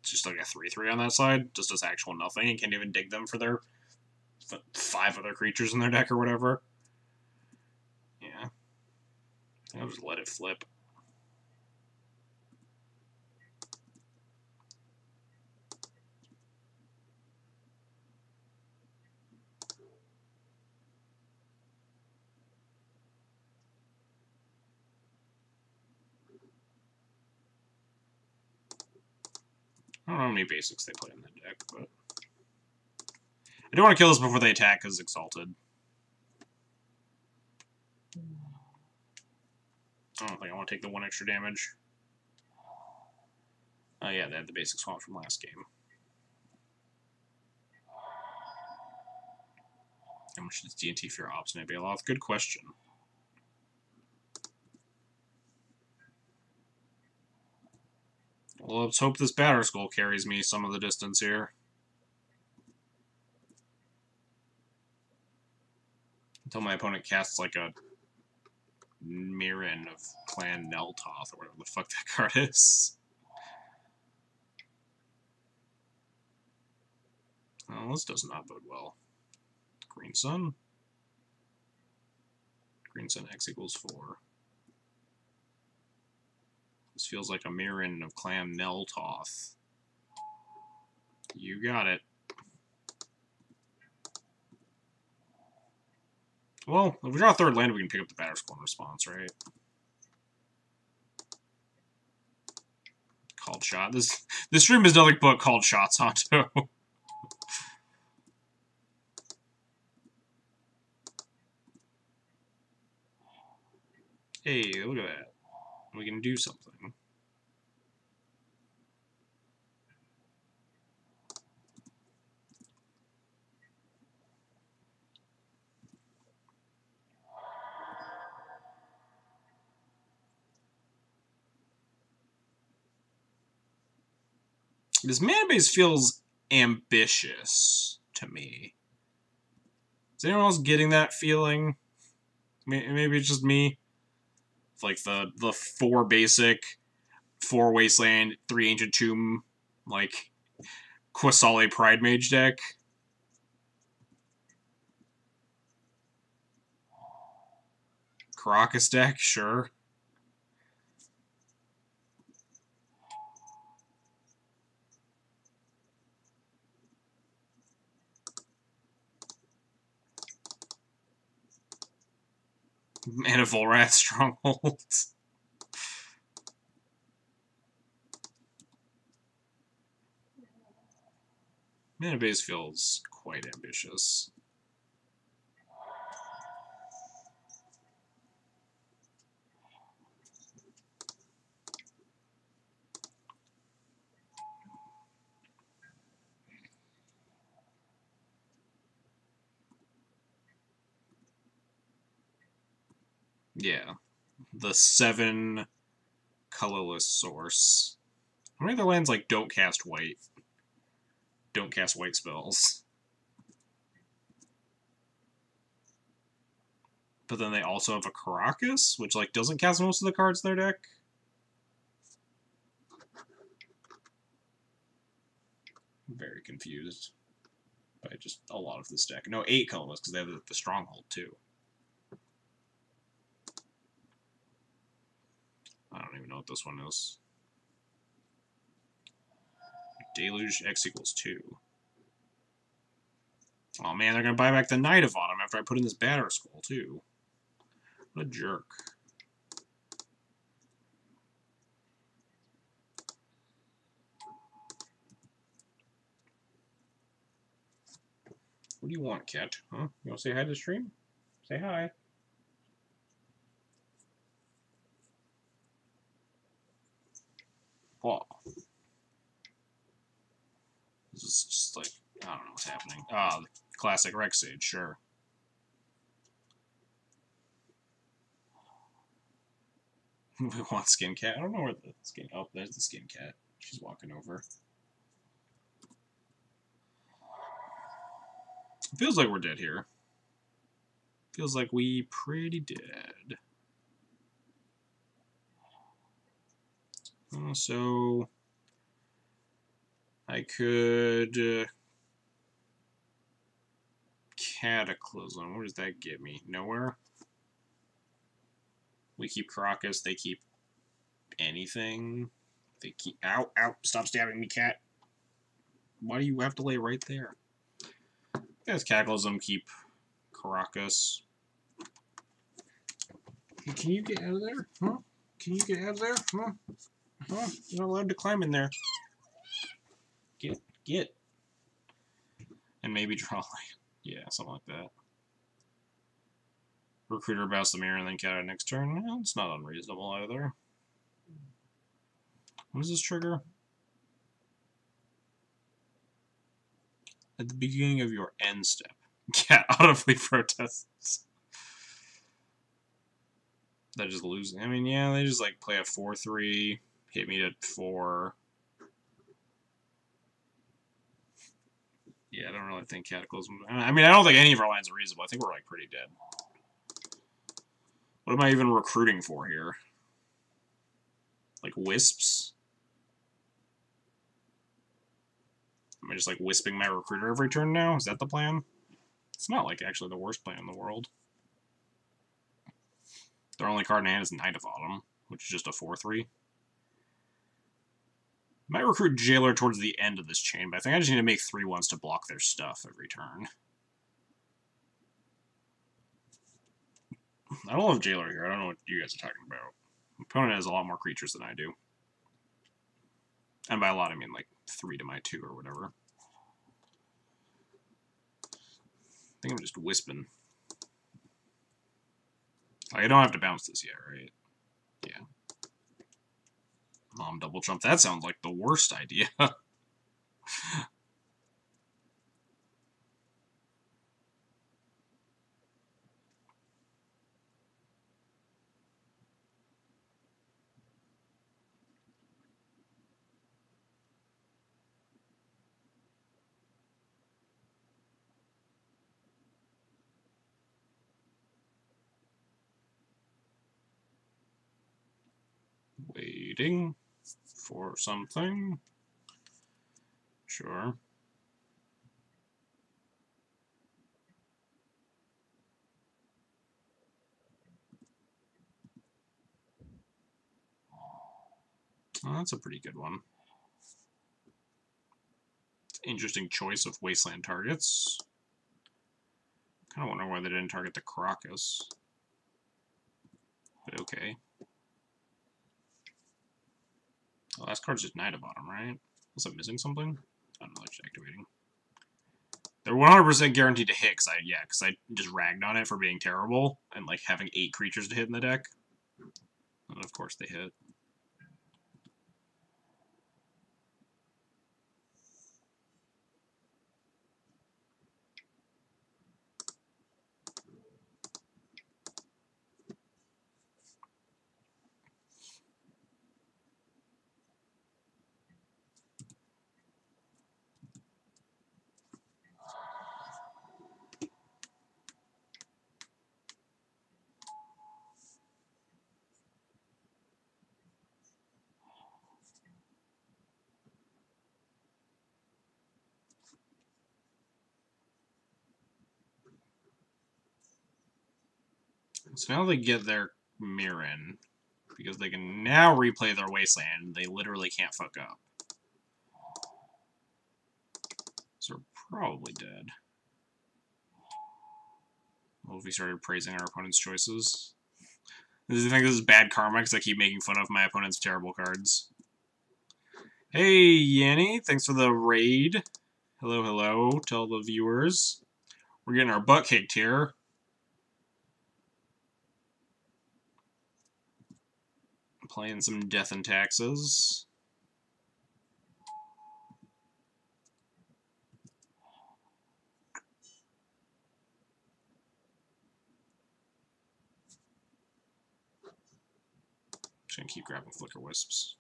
A: It's just like a 3-3 on that side. Just does actual nothing. You can't even dig them for their 5 other creatures in their deck or whatever. Yeah. I'll just let it flip. I don't know how many basics they play in the deck, but... I do want to kill this before they attack because Exalted. I don't think I want to take the 1 extra damage. Oh yeah, they had the basic swamp from last game. How much does D&T fear Obstinate Bailoff? Good question. Well, let's hope this Batterskull carries me some of the distance here. Until my opponent casts like a Mirren of Clan Neltoth, or whatever the fuck that card is. Oh, this does not bode well. Green Sun. Green Sun X equals 4. This feels like a Mirren of Clan Neltoth. You got it. Well, if we draw a 3rd land, we can pick up the Batterskull in response, right? Called Shot. This stream is nothing but called shots, Honto. Hey, look at that. We can do something. This mana base feels ambitious to me. Is anyone else getting that feeling? Maybe it's just me. It's like the 4 basic, 4 wasteland, 3 ancient tomb, like Quasale Pride Mage deck. Caracas deck, sure. And a Volrath Stronghold. Mana base feels quite ambitious. Yeah. The 7 colorless source. How many other lands like don't cast white? Don't cast white spells. But then they also have a Caracas, which like doesn't cast most of the cards in their deck. I'm very confused by just a lot of this deck. No, 8 colorless because they have the Stronghold too. I don't even know what this one is. Deluge X equals 2. Oh man, they're gonna buy back the Knight of Autumn after I put in this Batter Skull too. What a jerk. What do you want, cat? Huh? You want to say hi to the stream? Say hi. Whoa. This is just like, I don't know what's happening. Ah, the classic Rex Sage, sure. We want Skin Cat. I don't know where the skin. Oh, there's the Skin Cat. She's walking over. It feels like we're dead here. Feels like we pretty dead. So I could Cataclysm. What does that get me? Nowhere. We keep Caracas. They keep anything. They keep. Ow! Ow! Stop stabbing me, cat. Why do you have to lay right there? Guys, Cataclysm, keep Caracas. Can you get out of there? Huh? Can you get out of there? Huh? Huh? You're not allowed to climb in there. Get. And maybe draw like, yeah, something like that. Recruiter bounce the mirror and then cat out next turn. Well, it's not unreasonable either. What does this trigger? At the beginning of your end step. Cat audibly protests. They're just losing. I mean, yeah, they just like play a 4-3, hit me at 4. Yeah, I don't really think Cataclysm. I mean, I don't think any of our lines are reasonable. I think we're like pretty dead. What am I even recruiting for here? Like wisps? Am I just like wisping my recruiter every turn now? Is that the plan? It's not like actually the worst plan in the world. Their only card in hand is Knight of Autumn, which is just a 4-3. Might recruit Jailer towards the end of this chain, but I think I just need to make 3-1s to block their stuff every turn. I don't love Jailer here. I don't know what you guys are talking about. My opponent has a lot more creatures than I do. And by a lot, I mean like 3 to my 2 or whatever. I think I'm just wisping. I don't have to bounce this yet, right? Yeah. Mom double trump. That sounds like the worst idea. Waiting for something. Sure. Oh, that's a pretty good one. Interesting choice of wasteland targets. Kind of wonder why they didn't target the Caracas. But okay. The last card's just Knight of Autumn, right? Was I missing something? I don't know, just activating. They're 100% guaranteed to hit, because I just ragged on it for being terrible, and like having 8 creatures to hit in the deck. And of course they hit. So now they get their mirror in, because they can now replay their Wasteland. They literally can't fuck up. So we're probably dead. Well, if we started praising our opponent's choices. I think this is bad karma because I keep making fun of my opponent's terrible cards. Hey, Yanni, thanks for the raid. Hello, hello to all the viewers. We're getting our butt kicked here. Playing some Death and Taxes. Just gonna keep grabbing Flicker Wisps.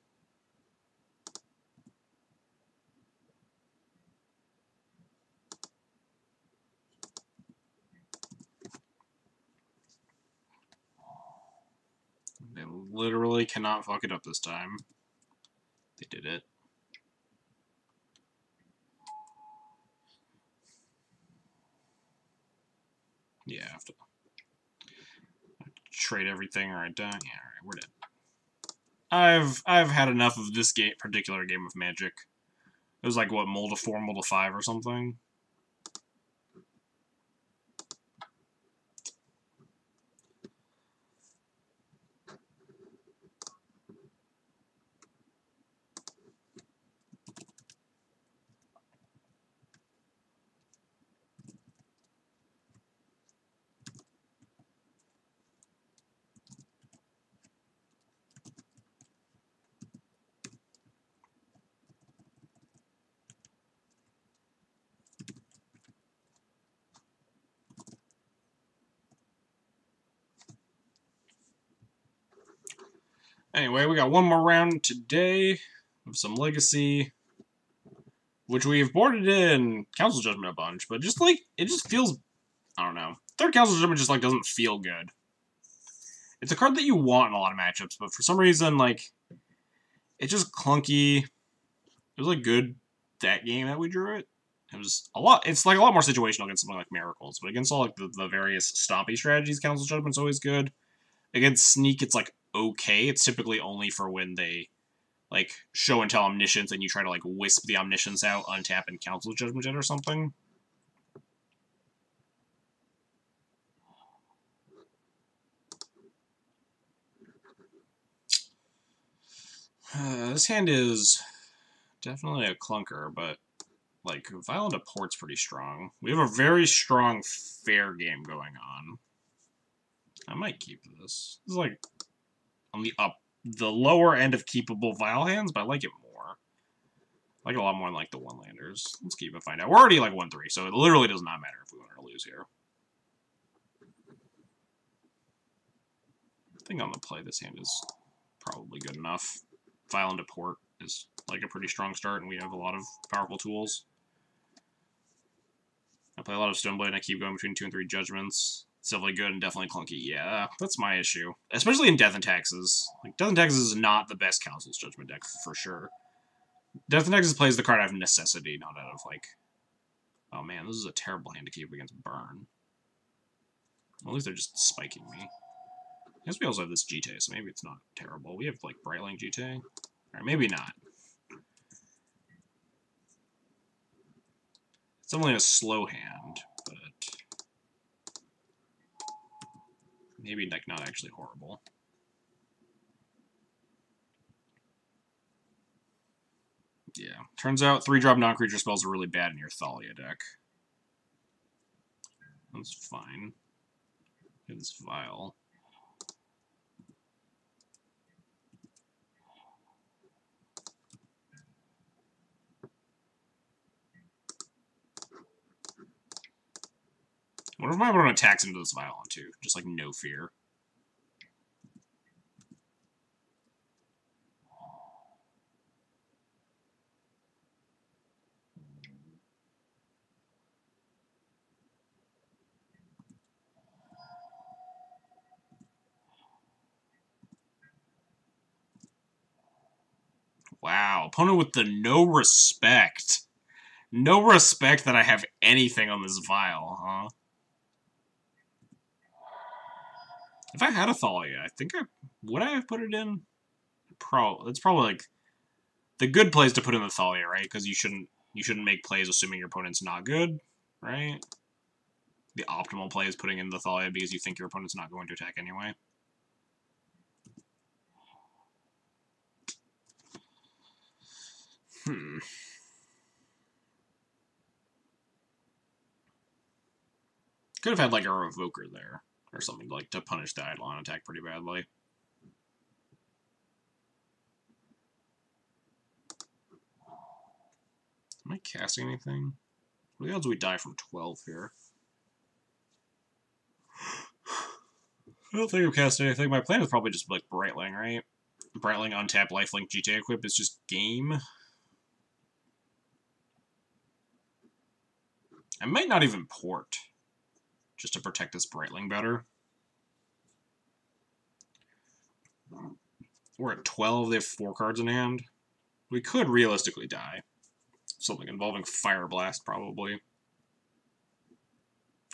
A: They literally cannot fuck it up this time. They did it. Yeah, I have to trade everything or I die. Yeah, alright, we're dead. I've had enough of this particular game of Magic. It was like, what, Molda 4, Molda 5 or something? Anyway, we got one more round today of some Legacy, which we've boarded in Council Judgment a bunch, but just like, it just feels, I don't know. Third Council Judgment just like doesn't feel good. It's a card that you want in a lot of matchups, but for some reason, like, it's just clunky. It was like good that game that we drew it. It was a lot, it's like a lot more situational against something like Miracles, but against all like the various stompy strategies, Council Judgment's always good. Against Sneak, it's like okay. It's typically only for when they like show and tell Omniscience and you try to like wisp the Omniscience out, untap, and Council Judgment it or something. This hand is definitely a clunker, but like Violent Apport's pretty strong. We have a very strong fair game going on. I might keep this. This is like on the lower end of keepable Vial hands, but I like it more. I like it a lot more than like the one-landers. Let's keep it and find out. We're already like 1-3, so it literally does not matter if we win or lose here. I think on the play this hand is probably good enough. Violent Apport is like a pretty strong start, and we have a lot of powerful tools. I play a lot of Stoneblade, and I keep going between 2 and 3 Judgments. It's definitely good and definitely clunky. Yeah, that's my issue. Especially in Death and Taxes. Like, Death and Taxes is not the best Council's Judgment deck, for sure. Death and Taxes plays the card out of necessity, not out of, like... Oh man, this is a terrible hand to keep against Burn. Well, at least they're just spiking me. I guess we also have this GT, so maybe it's not terrible. We have, like, Brightling GT. Alright, maybe not. It's only a slow hand, but... maybe, like, not actually horrible. Yeah. Turns out 3-drop non-creature spells are really bad in your Thalia deck. That's fine. Get this Vial. What if my opponent attacks into this Vial too? Just like no fear. Wow, opponent with the no respect. No respect that I have anything on this Vial, huh? If I had a Thalia, I think would I have put it in? It's probably like the good plays to put in the Thalia, right? Because you shouldn't make plays assuming your opponent's not good, right? The optimal play is putting in the Thalia because you think your opponent's not going to attack anyway. Could have had like a Revoker there or something like to punish the Eidolon attack pretty badly. Am I casting anything? What are the odds we die from 12 here? I don't think I'm casting anything. My plan is probably just like Brightling, right? Brightling, untap, lifelink, GTA equip is just game. I might not even port, just to protect this Brightling better. We're at 12, they have 4 cards in hand. We could realistically die. Something involving Fire Blast, probably.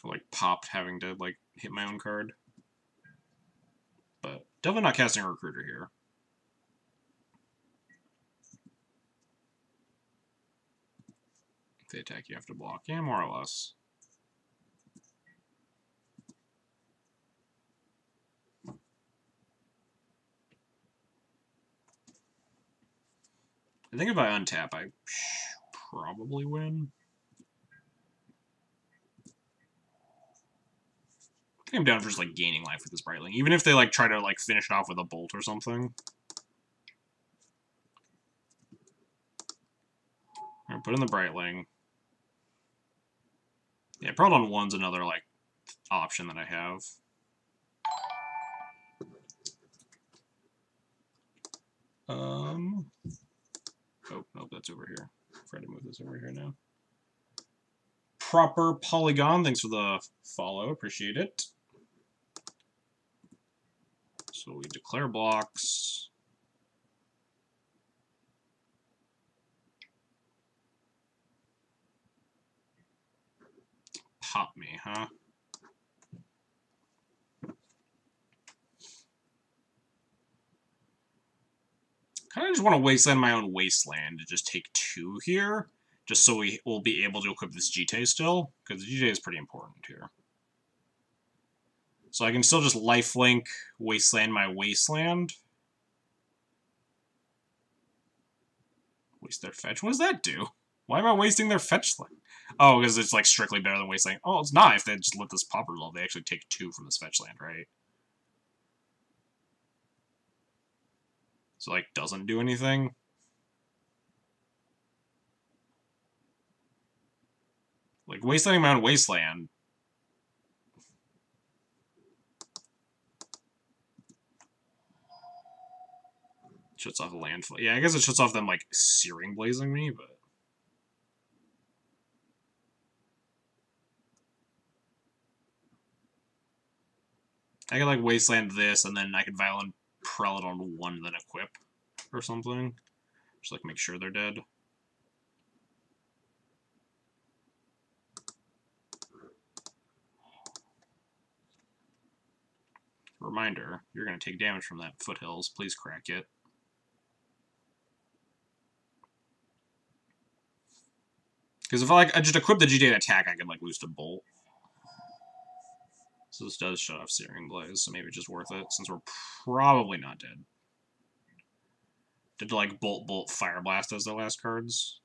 A: Or, like, Pop having to, like, hit my own card. But definitely not casting a Recruiter here. If they attack, you have to block. Yeah, more or less. I think if I untap, I probably win. I think I'm down for just, like, gaining life with this Brightling. Even if they, like, try to, like, finish it off with a Bolt or something. Alright, put in the Brightling. Yeah, Pearl 1's another, like, option that I have. Oh, nope, that's over here. Try to move this over here now. Proper Polygon, thanks for the follow, appreciate it. So we declare blocks. Pop me, huh? Kind of just want to wasteland my own wasteland to just take 2 here, just so we will be able to equip this GTA still, because the GTA is pretty important here. So I can still just lifelink wasteland my wasteland. Waste their fetch. What does that do? Why am I wasting their fetch? Oh, because it's like strictly better than wasteland. Oh, it's not. If they just let this pop resolve, they actually take 2 from this fetch land, right? So, like, doesn't do anything. Like, wastelanding my own wasteland. Shuts off a landfall. Yeah, I guess it shuts off them, like, Searing Blazing me, but... I could, like, wasteland this, and then I could Violent Prelate on 1, then equip, or something. Just, like, make sure they're dead. Reminder, you're going to take damage from that Foothills. Please crack it. Because if I just equip the GTA attack, I could, like, lose to Bolt. So this does shut off Searing Blaze, so maybe it's just worth it, since we're probably not dead. Did, like, Bolt, Fire Blast as their last cards?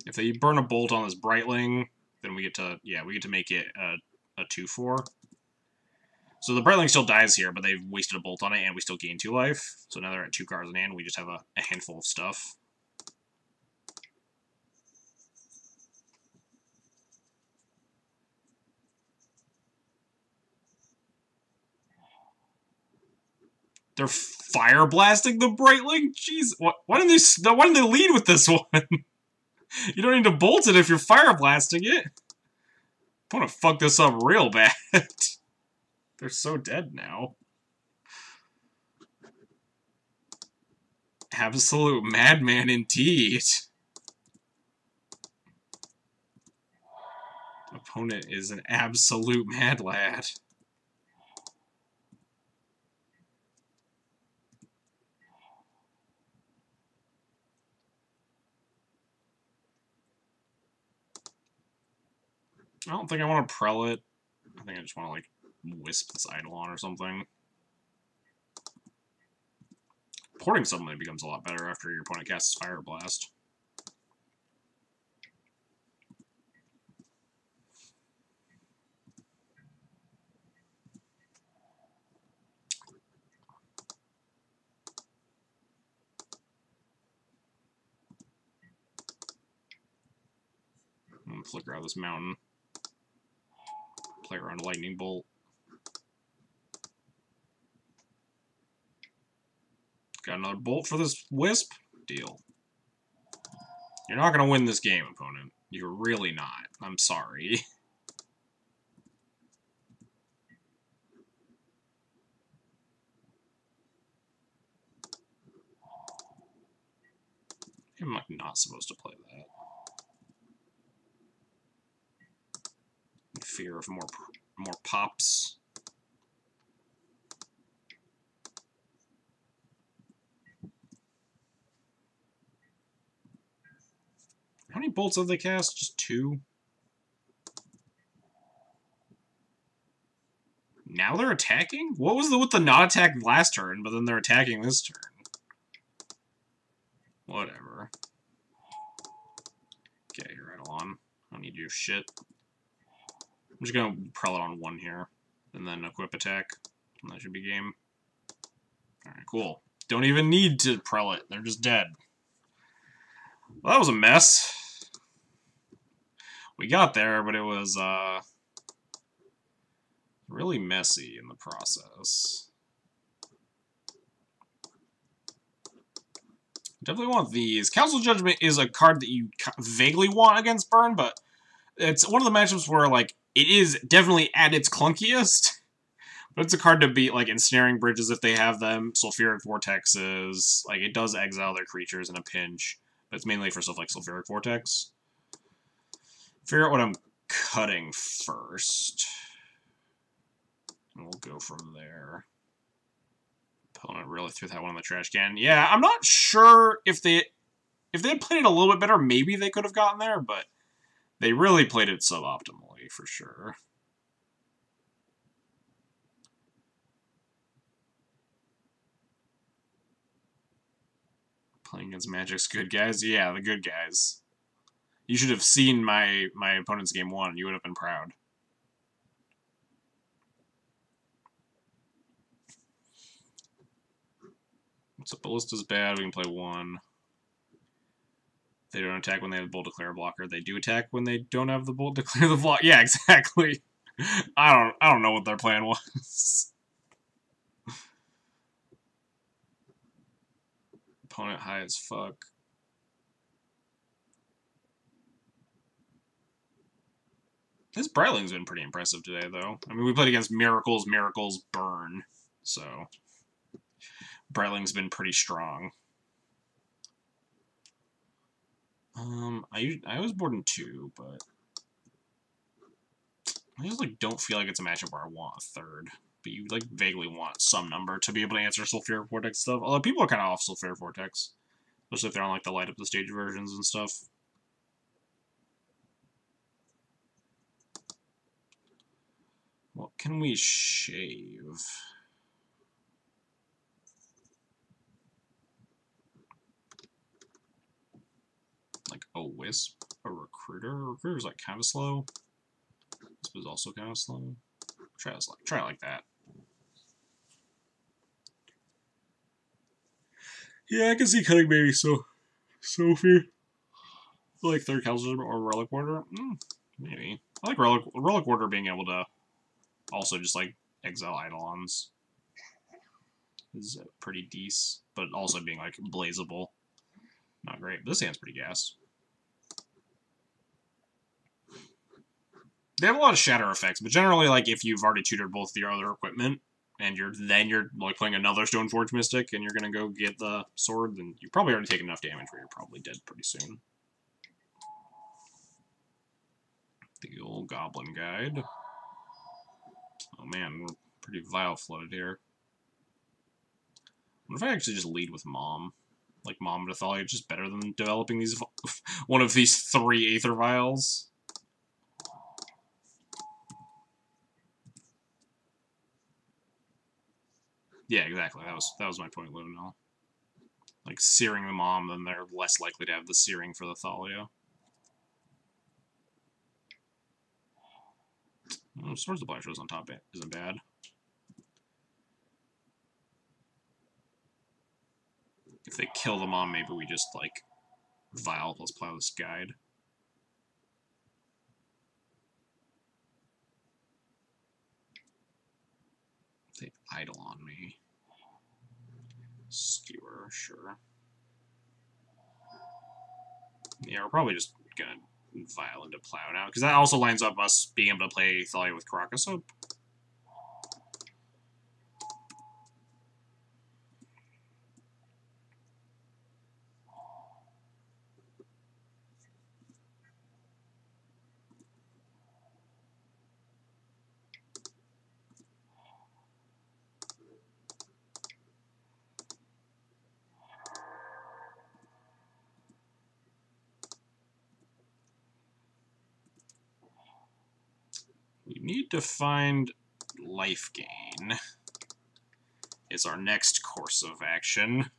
A: If they burn a Bolt on this Brightling, then we get to, yeah, we get to make it a 2/4. So the Brightling still dies here, but they've wasted a Bolt on it, and we still gain 2 life. So now they're at 2 cards in hand, we just have a handful of stuff. They're Fire Blasting the Brightling? Jeez, why didn't they lead with this one? You don't need to bolt it if you're Fire Blasting it. I'm gonna fuck this up real bad. They're so dead now. Absolute madman indeed. Opponent is an absolute mad lad. I don't think I want to prelate. I think I just want to, like, wisp this Eidolon or something. Porting suddenly becomes a lot better after your opponent casts Fire Blast. I'm gonna flicker out this mountain. Play around a Lightning Bolt. Got another bolt for this wisp? Deal. You're not gonna win this game, opponent. You're really not. I'm sorry. I'm like not supposed to play that. Fear of more pops. How many bolts have they cast? Just 2? Now they're attacking? What was with the not attack last turn, but then they're attacking this turn? Whatever. Get your Eidolon. I don't need your shit. I'm just gonna prelate on 1 here, and then equip attack, and that should be game. Alright, cool. Don't even need to prelate, they're just dead. Well, that was a mess. We got there, but it was, really messy in the process. Definitely want these. Council Judgment is a card that you vaguely want against Burn, but it's one of the matchups where, like, it is definitely at its clunkiest. But it's a card to beat, like, Ensnaring Bridges if they have them, Sulfuric Vortexes. Like, it does exile their creatures in a pinch, but it's mainly for stuff like Sulfuric Vortex. Figure out what I'm cutting first. And we'll go from there. Opponent really threw that one in the trash can. Yeah, I'm not sure if they had played it a little bit better, maybe they could have gotten there, but they really played it suboptimally, for sure. Playing against Magic's good guys? Yeah, the good guys. You should have seen my opponent's game 1. You would have been proud. So Ballista's bad. We can play 1. They don't attack when they have the Bolt Declare blocker. They do attack when they don't have the Bolt Declare the block. Yeah, exactly. I don't know what their plan was. Opponent high as fuck. This Breiling's been pretty impressive today, though. I mean, we played against Miracles, Burn, so Breiling's been pretty strong. I was bored in 2, but I just like don't feel like it's a matchup where I want a 3rd. But you like vaguely want some number to be able to answer Sulfuric Vortex stuff. Although people are kind of off Sulfuric Vortex, especially if they're on like the light up the stage versions and stuff. What can we shave? Like a Wisp, a Recruiter. A Recruiter's like kind of slow. Wisp is also kind of slow. Try it like that. Yeah, I can see cutting maybe Sophie. Like 3rd Council or Relic Warder. Maybe. I like Relic Warder being able to also just like exile Eidolons. Is pretty decent, but also being like blazable. Not great. This hand's pretty gas. They have a lot of shatter effects, but generally, like, if you've already tutored both your other equipment, and you're like playing another Stoneforge Mystic, and you're gonna go get the sword, then you probably already take enough damage where you're probably dead pretty soon. The old Goblin Guide. Oh man, we're pretty vile flooded here. What if I actually just lead with Mom? Like, Mom to Thalia, just better than developing these one of these 3 Aether Vials? Yeah, exactly. That was my point, Luminol. Like, searing the Mom, then they're less likely to have the searing for the Thalia. Swords of Black Rose on top isn't bad. If they kill the Mom, maybe we just, like, Vial plus Plow's Guide. They idle on me. Skewer, sure. Yeah, we're probably just gonna Vial into Plow now, because that also lines up us being able to play Thalia with Caracas Hope. We need to find life gain. It's our next course of action.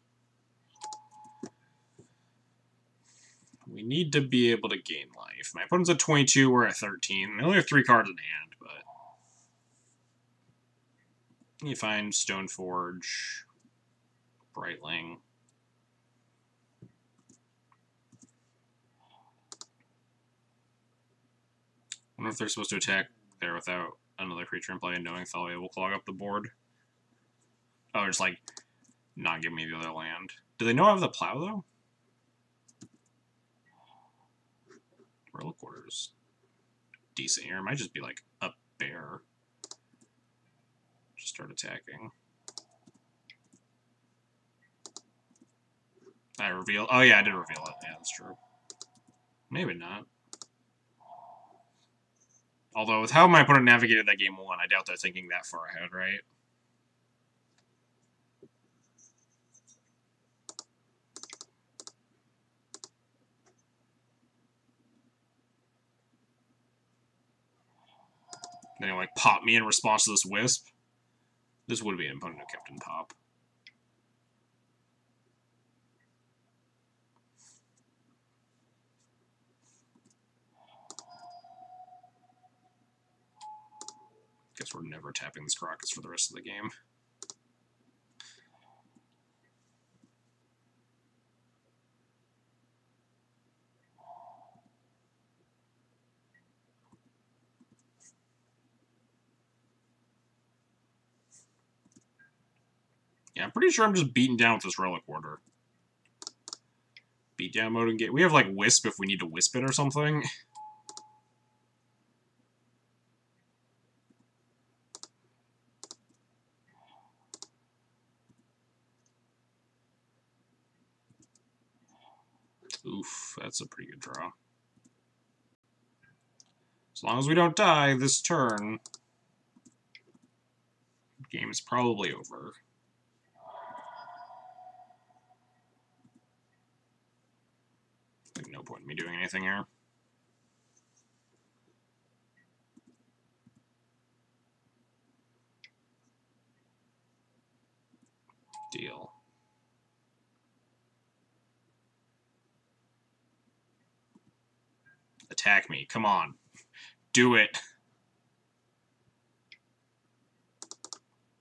A: We need to be able to gain life. My opponent's at 22, we're at 13. They only have 3 cards in hand, but... You find Stoneforge, Brightling. I wonder if they're supposed to attack there without another creature in play and knowing Thalia will clog up the board. Oh, just like, not give me the other land. Do they know I have the Plow, though? Relic Quarters. Decent here. It might just be like a bear. Just start attacking. I reveal. Oh yeah, I did reveal it. Yeah, that's true. Maybe not. Although with how my opponent navigated that game 1, I doubt they're thinking that far ahead, right? They like pop me in response to this Wisp. This would be an opponent who kept in pop. Guess we're never tapping this Caracas for the rest of the game. Yeah, I'm pretty sure I'm just beaten down with this Relic Order. Beat down mode and get. We have like Wisp if we need to Wisp it or something. Oof, that's a pretty good draw. As long as we don't die this turn, the game is probably over. Like, no point in me doing anything here. Deal. Attack me. Come on. Do it.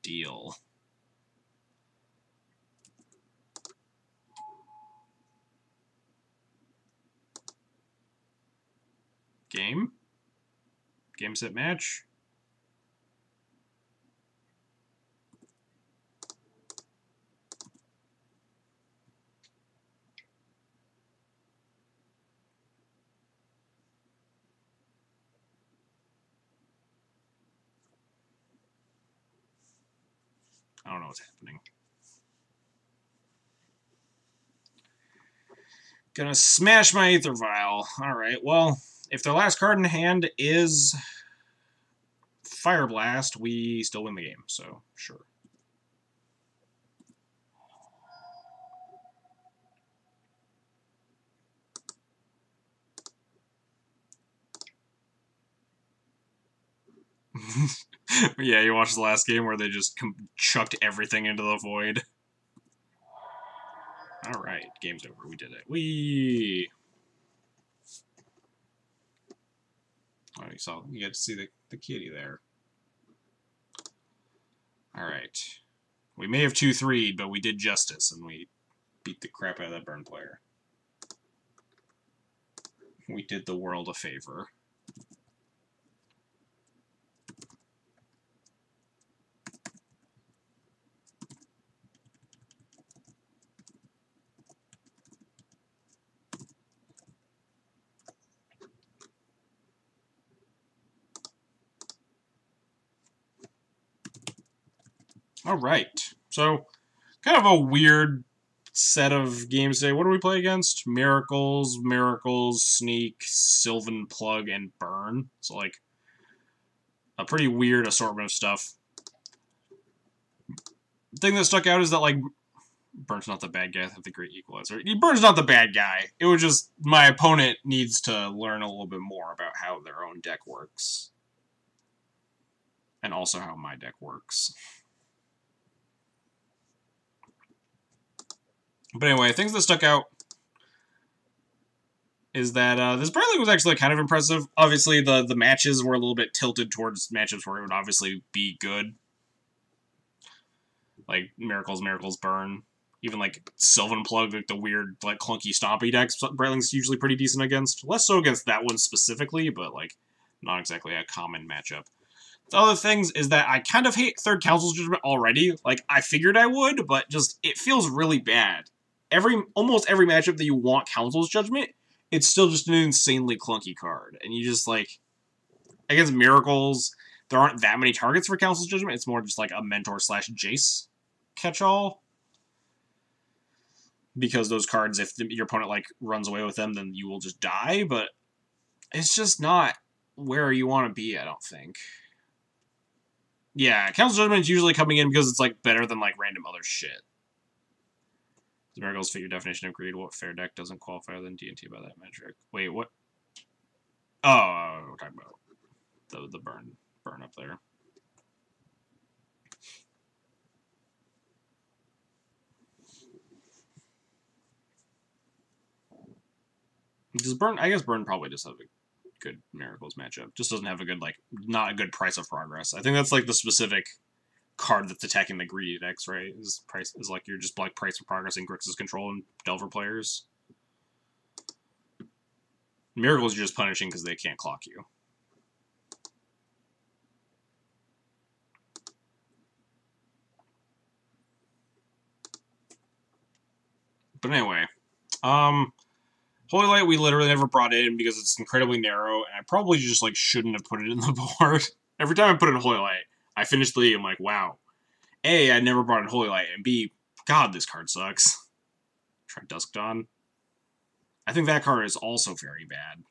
A: Deal. Game? Game, set, match? what's happening. Gonna smash my Aether Vial. Alright, well, if their last card in hand is Fire Blast, we still win the game, so sure. Yeah, you watched the last game where they just chucked everything into the void. Alright, game's over. We did it. Oh, you get to see the kitty there. Alright. We may have 2-3'd, but we did justice, and we beat the crap out of that burn player. We did the world a favor. Alright, so kind of a weird set of games today. What do we play against? Miracles, Sneak, Sylvan Plug, and Burn. So, like, a pretty weird assortment of stuff. The thing that stuck out is that, like, Burn's not the bad guy. I have the great equalizer. Burn's not the bad guy. It was just my opponent needs to learn a little bit more about how their own deck works. And also how my deck works. But anyway, things that stuck out is that this Burn League was actually kind of impressive. Obviously, the matches were a little bit tilted towards matchups where it would obviously be good. Like, Miracles, Burn. Even, like, Sylvan Plug, like, the weird, like, clunky, stompy decks Burn League's usually pretty decent against. Less so against that one specifically, but, like, not exactly a common matchup. The other things is that I kind of hate Third Council's Judgment already. Like, I figured I would, but just, it feels really bad. Almost every matchup that you want Council's Judgment, it's still just an insanely clunky card. And you just, like, against Miracles, there aren't that many targets for Council's Judgment. It's more just, like, a Mentor/Jace catch-all. Because those cards, if your opponent, like, runs away with them, then you will just die. But it's just not where you want to be, I don't think. Yeah, Council's Judgment is usually coming in because it's, like, better than, like, random other shit. The Miracles fit your definition of greed. What fair deck doesn't qualify than D&T by that metric? Wait, what? Oh, we're talking about the burn up there. Does Burn? I guess Burn probably just have a good Miracles matchup. Just doesn't have a good, like, not a good Price of Progress. I think that's, like, the specific card that's attacking the greedy decks, right? Is like you're just, like, Price of Progress in Grixis control and Delver players. Miracles you're just punishing because they can't clock you. But anyway, Holy Light we literally never brought in because it's incredibly narrow, and I probably just, like, shouldn't have put it in the board. Every time I put in Holy Light, I finish the league, I'm like, wow. A, I never brought in Holy Light, and B, God, this card sucks. Try Dusk Dawn. I think that card is also very bad.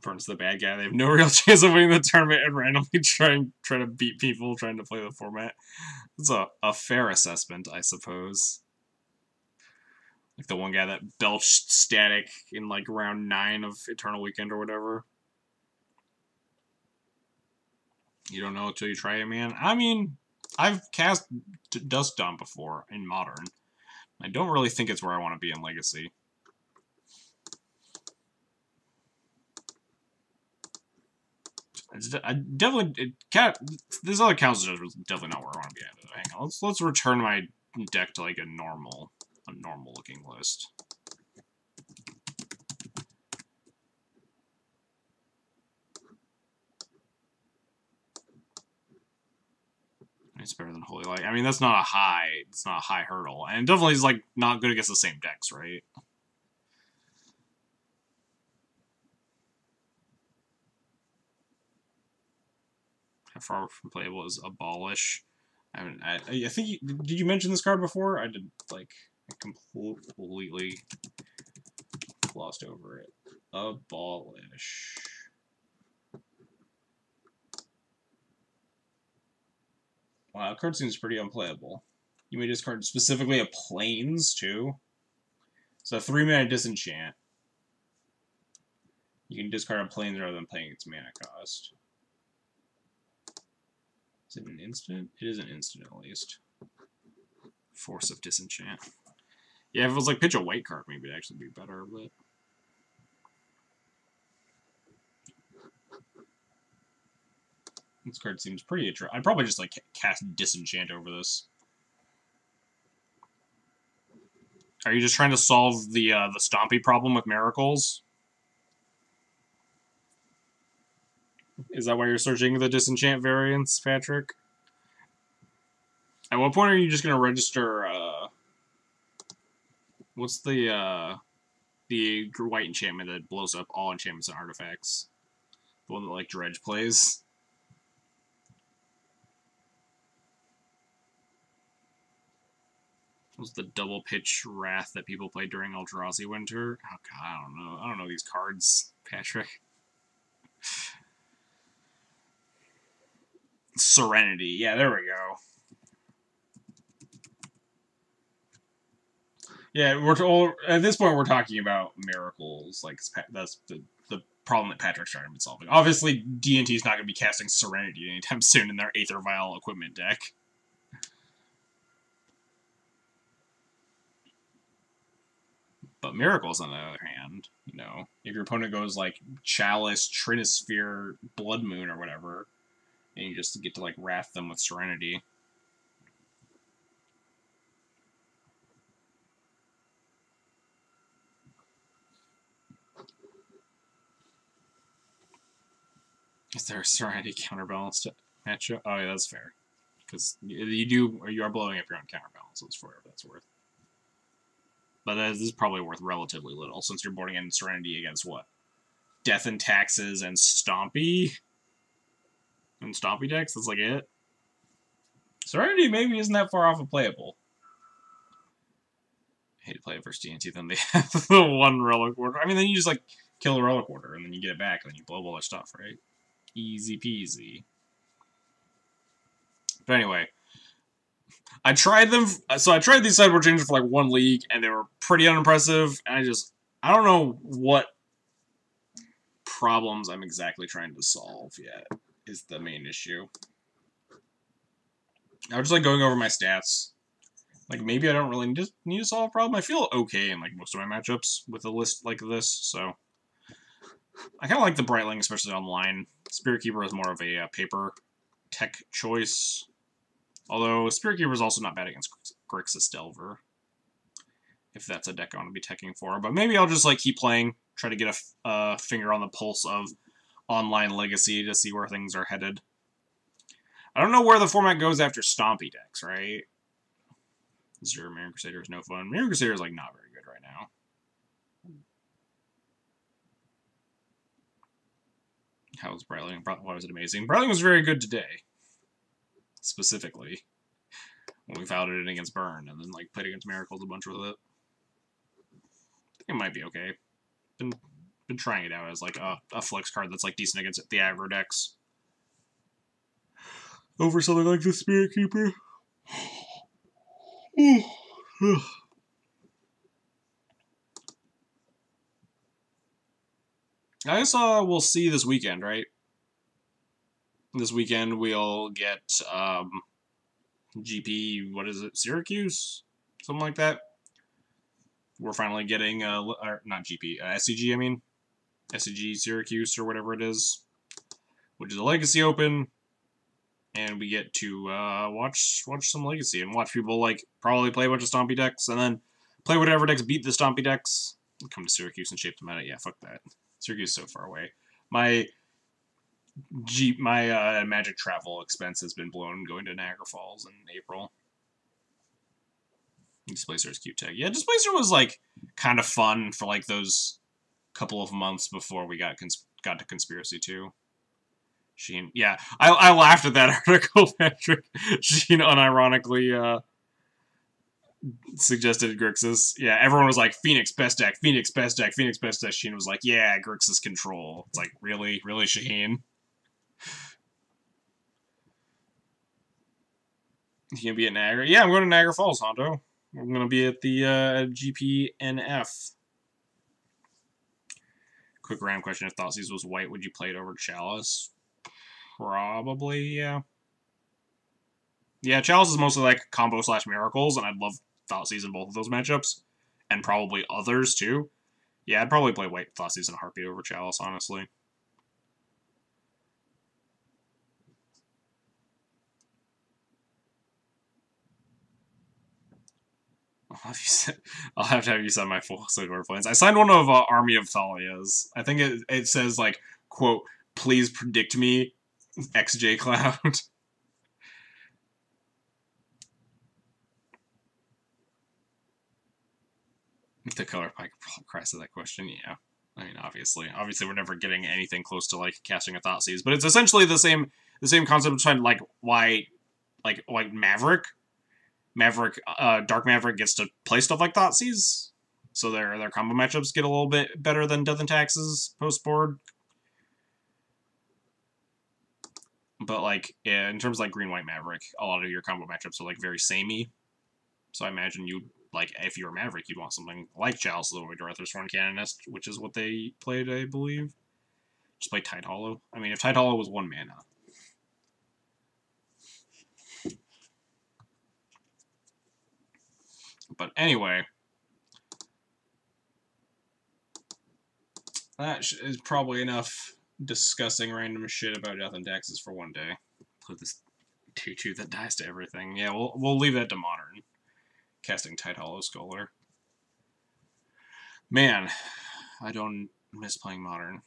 A: Burn's the bad guy. They have no real chance of winning the tournament and randomly trying to beat people trying to play the format. It's a fair assessment, I suppose. Like the one guy that belched Static in, like, round 9 of Eternal Weekend or whatever. You don't know until you try it, man. I mean, I've cast Dusk Dawn before in Modern. I don't really think it's where I want to be in Legacy. This other Council Judgment is definitely not where I want to be at. Hang on, let's return my deck to, like, a normal looking list. It's better than Holy Light. I mean, it's not a high hurdle, and it definitely is, like, not good against the same decks, right? How far from playable is abolish? I think did you mention this card before? I did like completely glossed over it. Abolish. Wow, that card seems pretty unplayable. You may discard specifically a plains too. So 3-mana disenchant. You can discard a plains rather than paying its mana cost. Is it an instant? It is an instant at least. Force of Disenchant. Yeah, if it was like pitch a white card, maybe it'd actually be better, but. This card seems pretty attractive. I'd probably just like cast Disenchant over this. Are you just trying to solve the Stompy problem with Miracles? Is that why you're searching the Disenchant variants, Patrick? At what point are you just gonna register? What's the white enchantment that blows up all enchantments and artifacts? The one that like Dredge plays. Was the double pitch Wrath that people play during Eldrazi Winter? Oh god, I don't know. I don't know these cards, Patrick. Serenity. Yeah, there we go. Yeah, at this point we're talking about Miracles. Like that's the problem that Patrick's trying to be solving. Obviously, D&T's not going to be casting Serenity anytime soon in their Aether Vial equipment deck. But Miracles, on the other hand, you know, if your opponent goes like Chalice, Trinisphere, Blood Moon, or whatever, and you just get to like Wrath them with Serenity. Is there a Serenity counterbalance to matchup? Oh yeah, that's fair. Because you are blowing up your own counterbalances for whatever that's worth. But this is probably worth relatively little, since you're boarding in Serenity against what? Death and Taxes and Stompy? And Stompy decks? That's like it? Serenity maybe isn't that far off of playable. I hate to play it versus D&T, then they have the one Relic Order. I mean, then you just, like, kill the Relic Order, and then you get it back, and then you blow up all their stuff, right? Easy peasy. But anyway, I tried them. So I tried these sideboard changes for like one league, and they were pretty unimpressive. And I don't know what problems I'm exactly trying to solve yet. Is the main issue. I was just like going over my stats. Like maybe I don't really need to solve a problem. I feel okay in like most of my matchups with a list like this. So I kind of like the Brightling, especially online. Spirit Keeper is more of a paper tech choice. Although Spirit Keeper is also not bad against Grixis Delver. If that's a deck I want to be teching for. But maybe I'll just like keep playing, try to get a finger on the pulse of online Legacy to see where things are headed. I don't know where the format goes after Stompy decks, right? Zero Mirror Crusader is no fun. Mirror Crusader is like not very good right now. How was Brightling? Why was it amazing? Brightling was very good today. Specifically. When we fouled it against Burn, and then like played against Miracles a bunch with it. I think it might be okay. Been trying it out as like a flex card that's like decent against the aggro decks. Over something like the Spirit Keeper. I guess we'll see this weekend, right? This weekend we'll get GP, what is it, Syracuse? Something like that. We're finally getting, or not GP, SCG, I mean. SCG Syracuse or whatever it is. Which is a Legacy Open. And we get to watch some Legacy and watch people like probably play a bunch of Stompy decks and then play whatever decks beat the Stompy decks. Come to Syracuse and shape them out. Yeah, fuck that. Syracuse is so far away. My Magic travel expense has been blown going to Niagara Falls in April. Displacer is cute tag. Yeah, Displacer was like kind of fun for like those couple of months before we got to Conspiracy 2. Sheen. Yeah, I laughed at that article, Patrick. Sheen unironically suggested Grixis. Yeah, everyone was like, Phoenix, best deck, Phoenix, best deck, Phoenix, best deck. Sheen was like, yeah, Grixis control. It's like, really? Really, Sheen? You gonna be at Niagara? Yeah, I'm going to Niagara Falls, Hondo. I'm gonna be at the GPNF. Quick random question: if Thoughtseize was white, would you play it over Chalice? Probably, yeah. Yeah, Chalice is mostly like combo / miracles, and I'd love Thoughtseize in both of those matchups, and probably others too. Yeah, I'd probably play white Thoughtseize in a heartbeat over Chalice, honestly. I'll have to have you sign my full Silver plans. I signed one of Army of Thalia's. I think it says like, quote, please predict me, XJ Cloud. The color pie cries to that question, yeah. I mean, obviously we're never getting anything close to like casting a Thoughtseize, but it's essentially the same concept of trying like white Maverick. Dark Maverick gets to play stuff like Thoughtseize, so their combo matchups get a little bit better than Death and Taxes post board. But like, yeah, in terms of like green-white Maverick, a lot of your combo matchups are like very samey. So I imagine you like if you're a Maverick, you'd want something like Chalice of the Void, Arthur's Sworn Canonist, which is what they played, I believe. Just play Tide Hollow. I mean, if Tide Hollow was 1 mana. But anyway, that is probably enough discussing random shit about Death and Taxes for one day. Put this 2/2 that dies to everything. Yeah, we'll leave that to Modern. Casting Tide Hollow Scholar. Man, I don't miss playing Modern.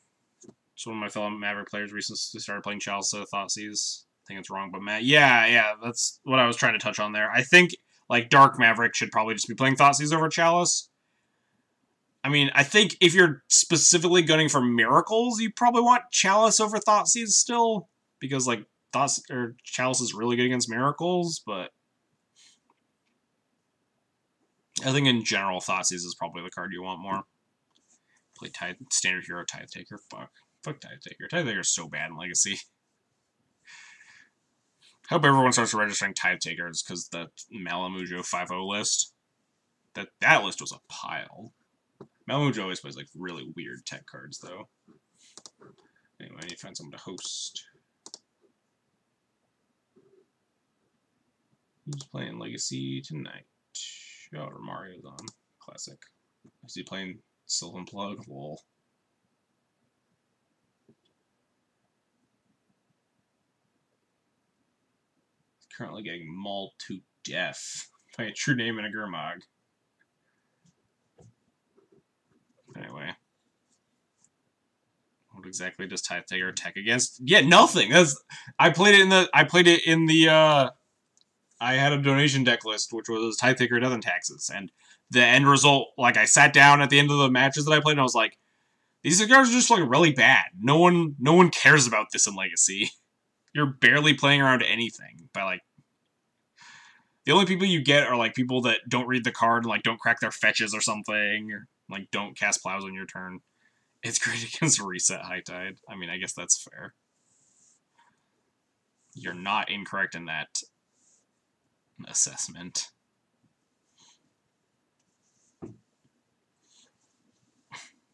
A: So one of my fellow Maverick players recently started playing Chalice of Thoughtseize. I think it's wrong, but Matt, yeah, that's what I was trying to touch on there. I think like Dark Maverick should probably just be playing Thoughtseize over Chalice. I mean, I think if you're specifically gunning for miracles, you probably want Chalice over Thoughtseize still, because like Chalice is really good against miracles, but I think in general Thoughtseize is probably the card you want more. Play Standard Hero Tithe Taker. Fuck Tithe Taker. Tithe Taker is so bad in Legacy. I hope everyone starts registering Tithe Takers because the Malamujo 5-0 list. That list was a pile. Malamujo always plays like really weird tech cards though. Anyway, I need to find someone to host. Who's playing Legacy tonight? Oh, Mario's on. Classic. Is he playing Sylvan Plug? Lol. Currently getting mauled to death by a True Name and a Gurmag. Anyway. What exactly does Tithe Taker attack against? Yeah, nothing! I played it in the I had a donation deck list, which was Tithe Taker, Death and Taxes, and the end result, like, I sat down at the end of the matches that I played, and I was like, these cards are just, like, really bad. No one cares about this in Legacy. You're barely playing around anything by, like, the only people you get are, like, people that don't read the card and, like, don't crack their fetches or something, or, like, don't cast plows on your turn. It's great against Reset High Tide. I mean, I guess that's fair. You're not incorrect in that assessment.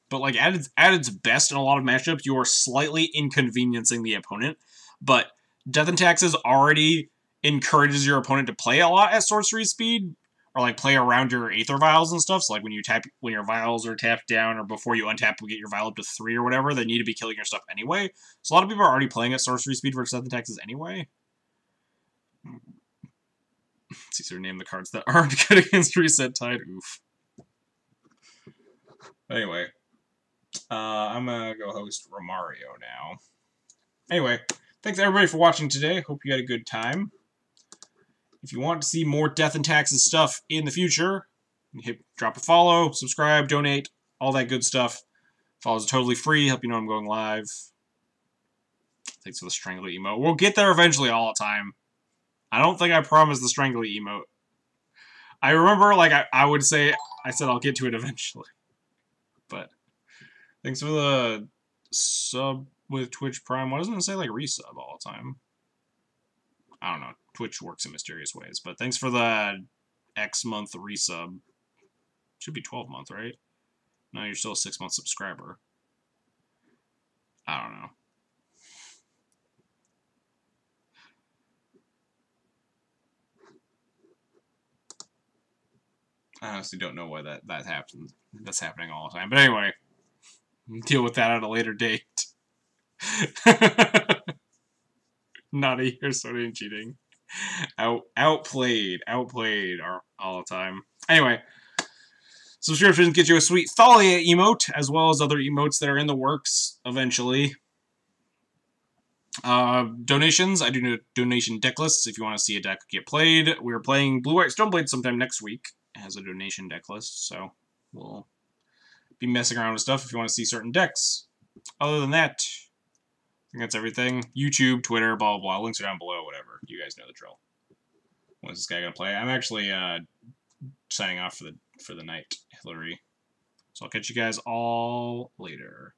A: But, like, at its best in a lot of matchups, you are slightly inconveniencing the opponent. But Death and Taxes already encourages your opponent to play a lot at sorcery speed, or like play around your Aether Vials and stuff. So like when your Vials are tapped down, or before you untap and get your Vial up to 3 or whatever, they need to be killing your stuff anyway. So a lot of people are already playing at sorcery speed versus Death and Taxes anyway. It's easier to name the cards that aren't good against Reset Tide. Oof. Anyway, I'm gonna go host Romario now. Anyway, thanks everybody for watching today. Hope you had a good time. If you want to see more Death and Taxes stuff in the future, drop a follow, subscribe, donate, all that good stuff. Follows are totally free, help you know I'm going live. Thanks for the strangly emote. We'll get there eventually all the time. I don't think I promised the strangly emote. I remember, like, I would say, I said I'll get to it eventually. But, thanks for the sub with Twitch Prime. Why doesn't it say, like, resub all the time? I don't know. Twitch works in mysterious ways. But thanks for the X month resub. Should be 12 month, right? No, you're still a 6-month subscriber. I don't know. I honestly don't know why that happens. That's happening all the time. But anyway, deal with that at a later date. Not a year starting cheating. Outplayed all the time. Anyway, subscriptions get you a sweet Thalia emote, as well as other emotes that are in the works eventually. Donations, I do donation deck lists if you want to see a deck get played. We're playing Blue-White Stoneblade sometime next week. It has a donation deck list, so we'll be messing around with stuff if you want to see certain decks. Other than that, I think that's everything. YouTube, Twitter, blah, blah, blah. Links are down below, whatever. You guys know the drill. When is this guy going to play? I'm actually signing off for the night, Hillary. So I'll catch you guys all later.